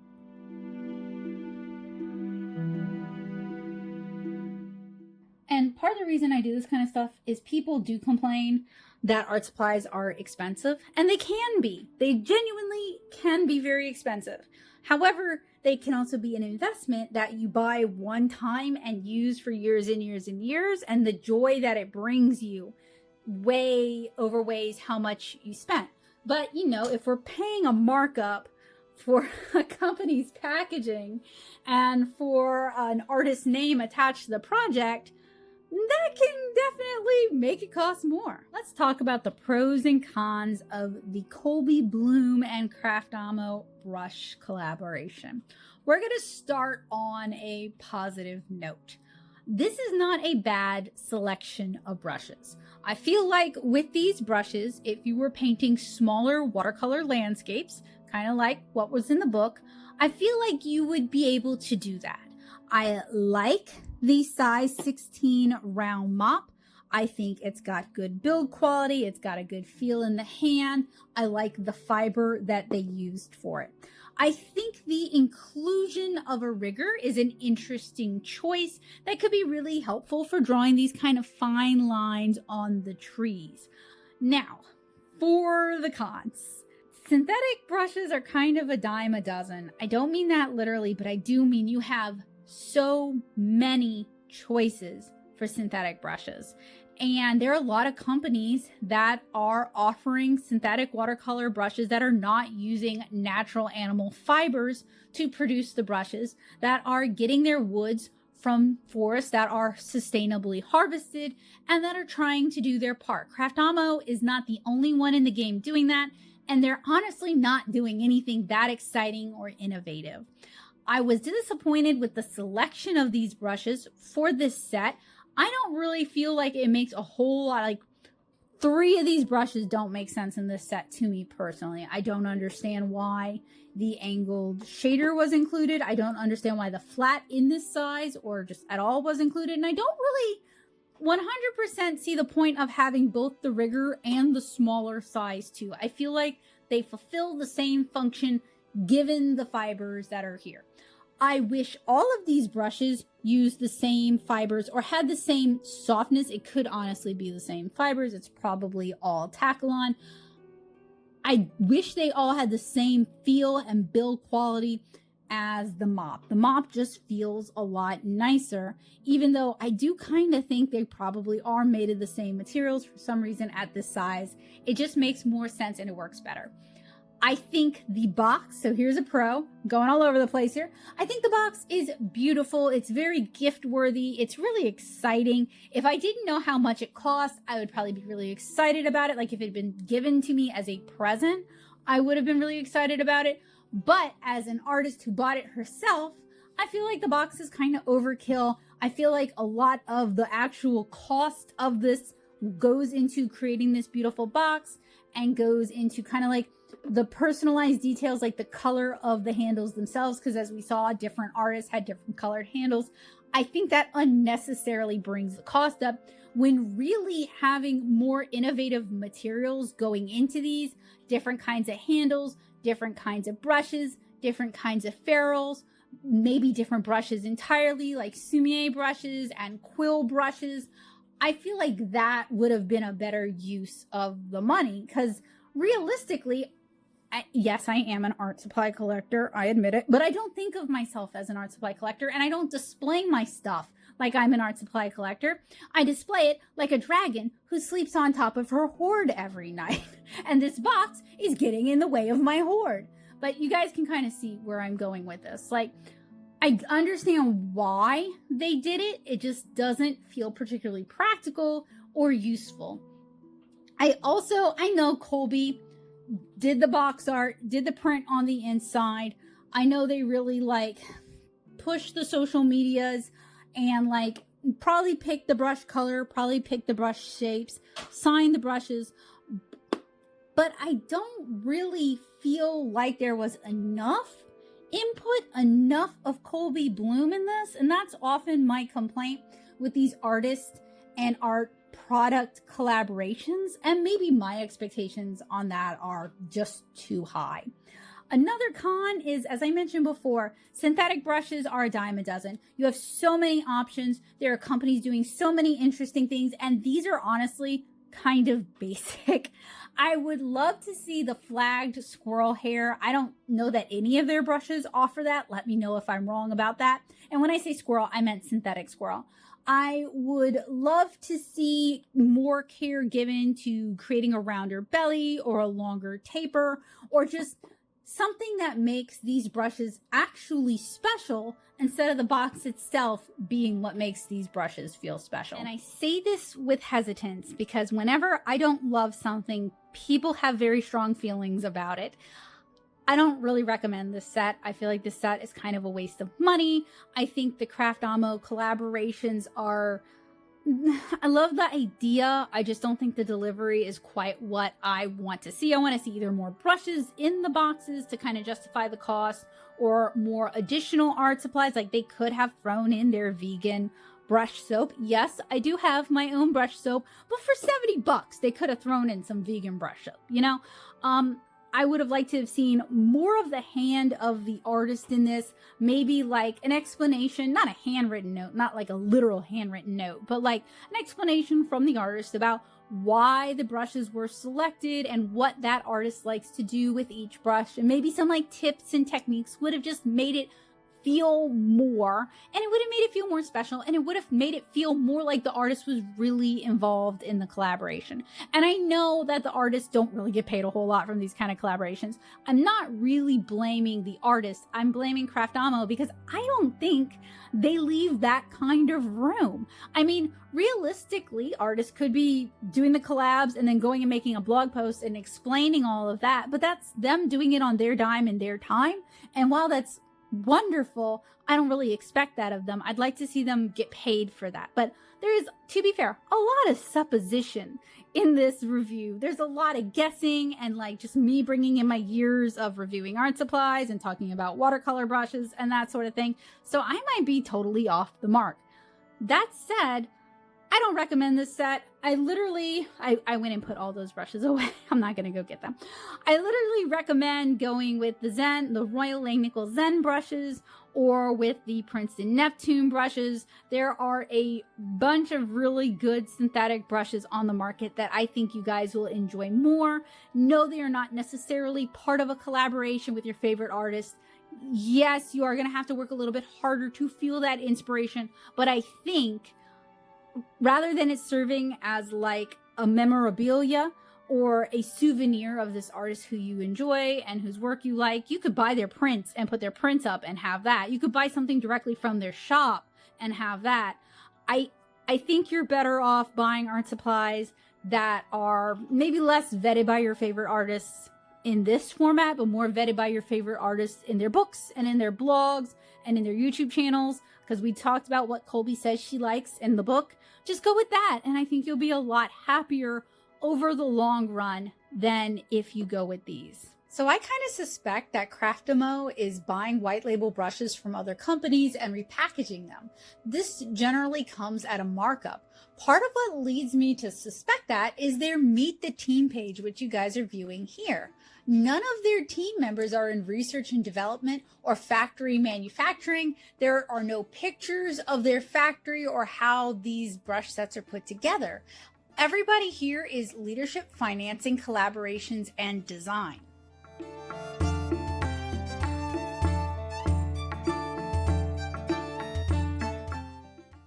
S2: And part of the reason I do this kind of stuff is people do complain that art supplies are expensive, and they can be. They genuinely can be very expensive. However, they can also be an investment that you buy one time and use for years and years and years, and the joy that it brings you way overweighs how much you spent. But, if we're paying a markup for a company's packaging and for an artist's name attached to the project, that can definitely make it cost more. Let's talk about the pros and cons of the Kolbie, Blume, and Craftamo brush collaboration. We're going to start on a positive note. this is not a bad selection of brushes. I feel like with these brushes, if you were painting smaller watercolor landscapes, kind of like what was in the book, I feel like you would be able to do that. I like the size 16 round mop. I think it's got good build quality. It's got a good feel in the hand. I like the fiber that they used for it. I think the inclusion of a rigger is an interesting choice that could be really helpful for drawing these kind of fine lines on the trees. Now, for the cons. Synthetic brushes are kind of a dime a dozen. I don't mean that literally, but I do mean you have so many choices for synthetic brushes. And there are a lot of companies that are offering synthetic watercolor brushes that are not using natural animal fibers to produce the brushes, that are getting their woods from forests that are sustainably harvested and that are trying to do their part. Craftamo is not the only one in the game doing that, and they're honestly not doing anything that exciting or innovative. I was disappointed with the selection of these brushes for this set. I don't really feel like it makes a whole lot, like 3 of these brushes don't make sense in this set to me personally. I don't understand why the angled shader was included. I don't understand why the flat in this size or just at all was included. And I don't really 100% see the point of having both the rigger and the smaller size too. I feel like they fulfill the same function given the fibers that are here. I wish all of these brushes used the same fibers or had the same softness. It could honestly be the same fibers. It's probably all Takalon. I wish they all had the same feel and build quality as the mop. The mop just feels a lot nicer, even though I do kind of think they probably are made of the same materials for some reason at this size. It just makes more sense and it works better. I think the box, so here's a pro, going all over the place here. I think the box is beautiful. It's very gift worthy. It's really exciting. If I didn't know how much it cost, I would probably be really excited about it. Like if it had been given to me as a present, I would have been really excited about it. But as an artist who bought it herself, I feel like the box is kind of overkill. I feel like a lot of the actual cost of this goes into creating this beautiful box and goes into kind of like the personalized details, like the color of the handles themselves, because as we saw, different artists had different colored handles. I think that unnecessarily brings the cost up when really having more innovative materials going into these, different kinds of handles, different kinds of brushes, different kinds of ferrules, maybe different brushes entirely, like Sumier brushes and quill brushes. I feel like that would have been a better use of the money, because realistically, yes, I am an art supply collector, I admit it, but I don't think of myself as an art supply collector, and I don't display my stuff like I'm an art supply collector. I display it like a dragon who sleeps on top of her hoard every night, and this box is getting in the way of my hoard. But you guys can kind of see where I'm going with this. Like, I understand why they did it, it just doesn't feel particularly practical or useful. I know Kolbie did the box art, did the print on the inside. I know they really like push the social medias and like probably pick the brush color, probably pick the brush shapes, sign the brushes. But I don't really feel like there was enough input, enough of Kolbie Blume in this. And that's often my complaint with these artists and art product collaborations, and maybe my expectations on that are just too high. Another con is, as I mentioned before, synthetic brushes are a dime a dozen. You have so many options. There are companies doing so many interesting things, and these are honestly kind of basic. I would love to see the flagged squirrel hair. I don't know that any of their brushes offer that. Let me know if I'm wrong about that. And when I say squirrel, I meant synthetic squirrel. I would love to see more care given to creating a rounder belly or a longer taper, or just something that makes these brushes actually special instead of the box itself being what makes these brushes feel special. And I say this with hesitance because whenever I don't love something, people have very strong feelings about it. I don't really recommend this set. I feel like this set is kind of a waste of money. I think the Craftamo collaborations are, I love the idea. I just don't think the delivery is quite what I want to see. I want to see either more brushes in the boxes to kind of justify the cost, or more additional art supplies. Like they could have thrown in their vegan brush soap. Yes, I do have my own brush soap, but for $70, they could have thrown in some vegan brush soap, you know? I would have liked to have seen more of the hand of the artist in this, maybe like an explanation, not a handwritten note, not like a literal handwritten note, but like an explanation from the artist about why the brushes were selected and what that artist likes to do with each brush. And maybe some like tips and techniques would have just made it feel more, and it would have made it feel more special, and it would have made it feel more like the artist was really involved in the collaboration. And I know that the artists don't really get paid a whole lot from these kind of collaborations. I'm not really blaming the artist. I'm blaming Craftamo because I don't think they leave that kind of room. I mean, realistically, artists could be doing the collabs and then going and making a blog post and explaining all of that, but that's them doing it on their dime and their time. And while that's wonderful, I don't really expect that of them. I'd like to see them get paid for that. But there is, to be fair, a lot of supposition in this review. There's a lot of guessing and like just me bringing in my years of reviewing art supplies and talking about watercolor brushes and that sort of thing. So I might be totally off the mark. That said, I don't recommend this set. I went and put all those brushes away. I'm not going to go get them. I literally recommend going with the Royal Langnickel Zen brushes, or with the Princeton Neptune brushes. There are a bunch of really good synthetic brushes on the market that I think you guys will enjoy more. No, they are not necessarily part of a collaboration with your favorite artist. Yes, you are going to have to work a little bit harder to feel that inspiration, but I think rather than it serving as like a memorabilia or a souvenir of this artist who you enjoy and whose work you like, you could buy their prints and put their prints up and have that. You could buy something directly from their shop and have that. I think you're better off buying art supplies that are maybe less vetted by your favorite artists in this format, but more vetted by your favorite artists in their books and in their blogs and in their YouTube channels, because we talked about what Kolbie says she likes in the book. Just go with that, and I think you'll be a lot happier over the long run than if you go with these. So I kind of suspect that Craftamo is buying white label brushes from other companies and repackaging them. This generally comes at a markup. Part of what leads me to suspect that is their Meet the Team page, which you guys are viewing here. None of their team members are in research and development or factory manufacturing. There are no pictures of their factory or how these brush sets are put together. Everybody here is leadership, financing, collaborations, and design.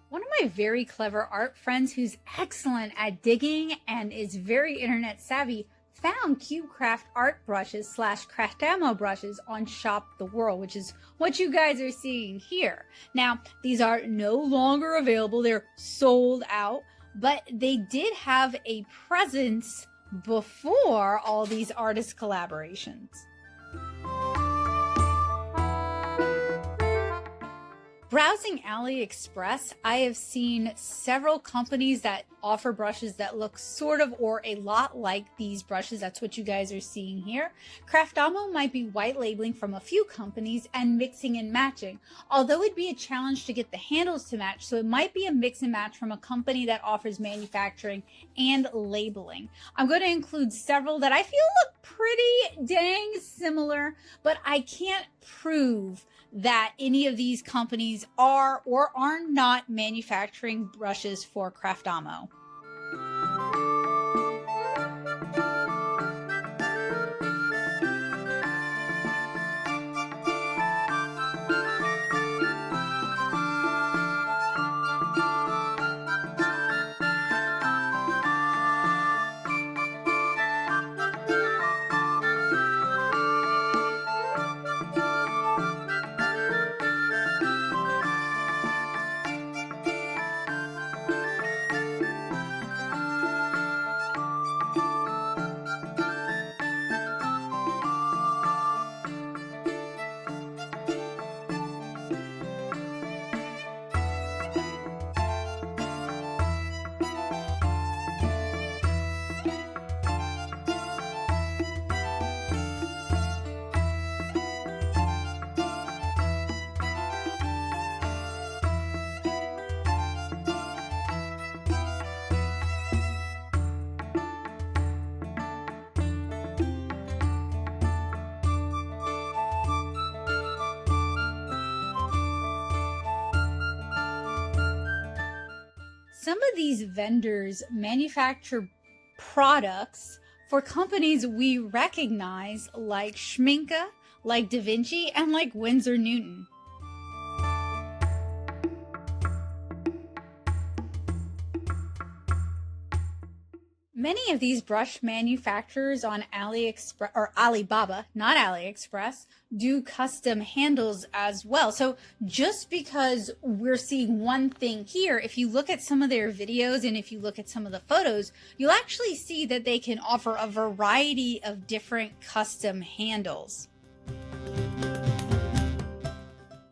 S2: One of my very clever art friends who's excellent at digging and is very internet savvy found CubeCraft art brushes / Craftamo brushes on Shop the World, which is what you guys are seeing here. Now, these are no longer available. They're sold out, but they did have a presence before all these artist collaborations. Browsing AliExpress, I have seen several companies that offer brushes that look sort of or a lot like these brushes. That's what you guys are seeing here. Craftamo might be white labeling from a few companies and mixing and matching, although it'd be a challenge to get the handles to match, so it might be a mix and match from a company that offers manufacturing and labeling. I'm going to include several that I feel look pretty dang similar, but I can't prove that any of these companies are or are not manufacturing brushes for Craftamo. some of these vendors manufacture products for companies we recognize like Schminke, like Da Vinci, and like Winsor Newton. Many of these brush manufacturers on AliExpress, or Alibaba, not AliExpress, do custom handles as well. So just because we're seeing one thing here, if you look at some of their videos and if you look at some of the photos, you'll actually see that they can offer a variety of different custom handles.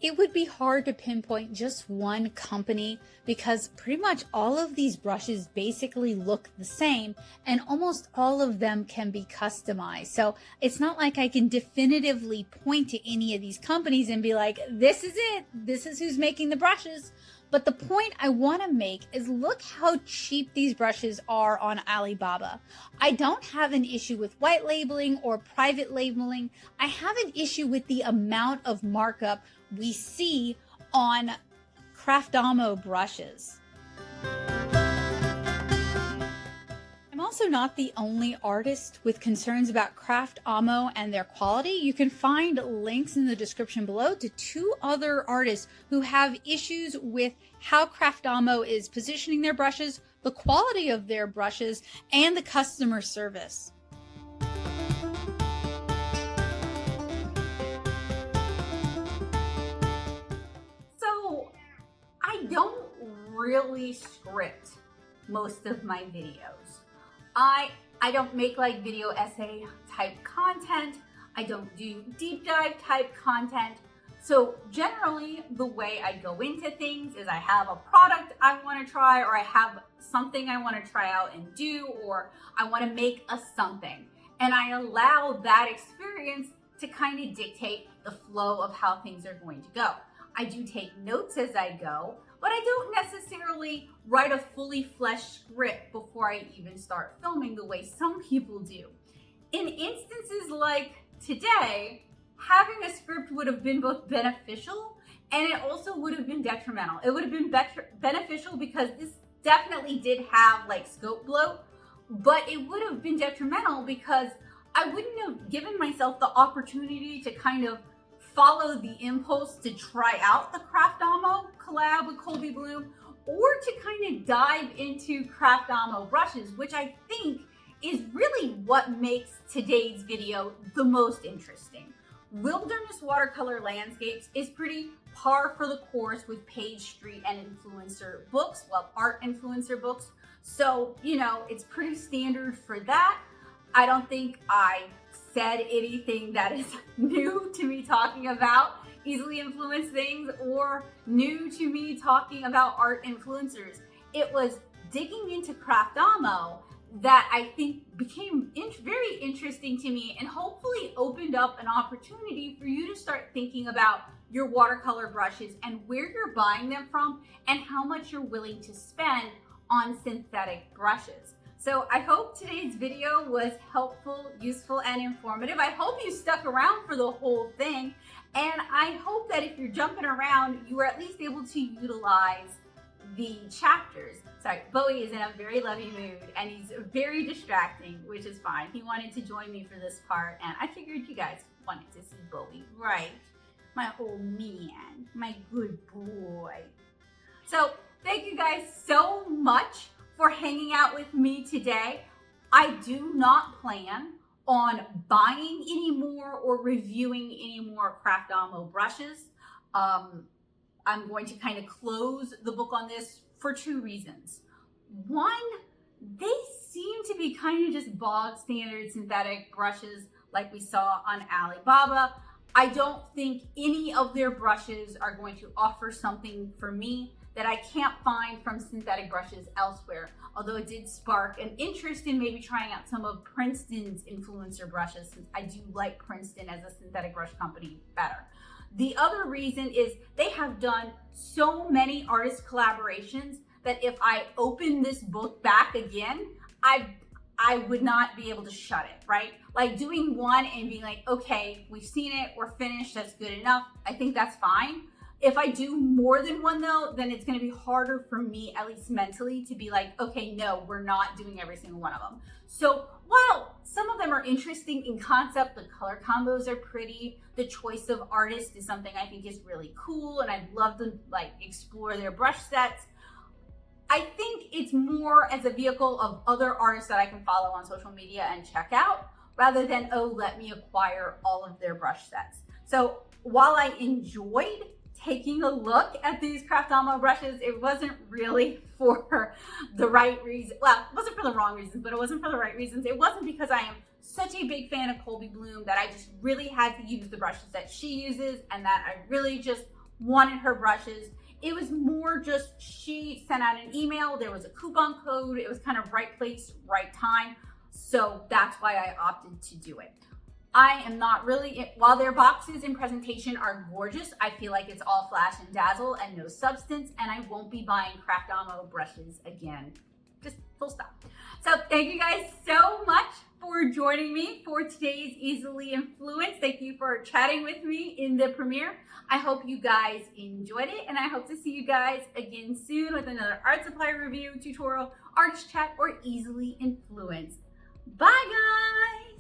S2: It would be hard to pinpoint just one company because pretty much all of these brushes basically look the same and almost all of them can be customized. So it's not like I can definitively point to any of these companies and be like, this is it, this is who's making the brushes. But the point I want to make is look how cheap these brushes are on Alibaba. I don't have an issue with white labeling or private labeling. I have an issue with the amount of markup we see on Craftamo brushes. I'm also not the only artist with concerns about Craftamo and their quality. You can find links in the description below to 2 other artists who have issues with how Craftamo is positioning their brushes, the quality of their brushes, and the customer service.
S1: I don't really script most of my videos. I don't make like video essay type content. I don't do deep dive type content. So generally the way I go into things is I have a product I want to try, or I have something I want to try out and do, or I want to make a something. And I allow that experience to kind of dictate the flow of how things are going to go. I do take notes as I go, but I don't necessarily write a fully fleshed script before I even start filming the way some people do. In instances like today, having a script would have been both beneficial and it also would have been detrimental. It would have been beneficial because this definitely did have like scope bloat, but it would have been detrimental because I wouldn't have given myself the opportunity to kind of follow the impulse to try out the Craftamo collab with Kolbie Blume, or to kind of dive into Craftamo brushes, which I think is really what makes today's video the most interesting. Wilderness watercolor landscapes is pretty par for the course with Page Street and influencer books, well, art influencer books. So, you know, it's pretty standard for that. I don't think I said anything that is new to me talking about easily influenced things or new to me talking about art influencers. It was digging into Craftamo that I think became very interesting to me and hopefully opened up an opportunity for you to start thinking about your watercolor brushes and where you're buying them from and how much you're willing to spend on synthetic brushes. So I hope today's video was helpful, useful, and informative. I hope you stuck around for the whole thing. And I hope that if you're jumping around, you were at least able to utilize the chapters. Sorry, Bowie is in a very lovey mood and he's very distracting, which is fine. He wanted to join me for this part and I figured you guys wanted to see Bowie, right? My old man, my good boy. So thank you guys so much for hanging out with me today. I do not plan on buying any more or reviewing any more Craftamo brushes. I'm going to kind of close the book on this for 2 reasons. One, they seem to be kind of just bog standard synthetic brushes like we saw on Alibaba. I don't think any of their brushes are going to offer something for me that I can't find from synthetic brushes elsewhere, although it did spark an interest in maybe trying out some of Princeton's influencer brushes, since I do like Princeton as a synthetic brush company better. The other reason is they have done so many artist collaborations that if I open this book back again, I would not be able to shut it, right? Like doing one and being like, okay, we've seen it, we're finished, that's good enough. I think that's fine. If I do more than one though, then it's gonna be harder for me, at least mentally, to be like, okay, no, we're not doing every single one of them. So while some of them are interesting in concept, the color combos are pretty, the choice of artist is something I think is really cool, and I'd love to like explore their brush sets. I think it's more as a vehicle of other artists that I can follow on social media and check out, rather than, oh, let me acquire all of their brush sets. So while I enjoyed taking a look at these Craftamo brushes, it wasn't really for the right reason. Well, it wasn't for the wrong reasons, but it wasn't for the right reasons. It wasn't because I am such a big fan of Kolbie Blume that I just really had to use the brushes that she uses, and that I really just wanted her brushes. It was more just she sent out an email, there was a coupon code, it was kind of right place, right time. So that's why I opted to do it. I am not really, while their boxes and presentation are gorgeous, I feel like it's all flash and dazzle and no substance, and I won't be buying Craftamo brushes again. Just full stop. So thank you guys so much for joining me for today's Easily Influenced. Thank you for chatting with me in the premiere. I hope you guys enjoyed it, and I hope to see you guys again soon with another art supply review, tutorial, artist chat, or Easily Influenced. Bye guys!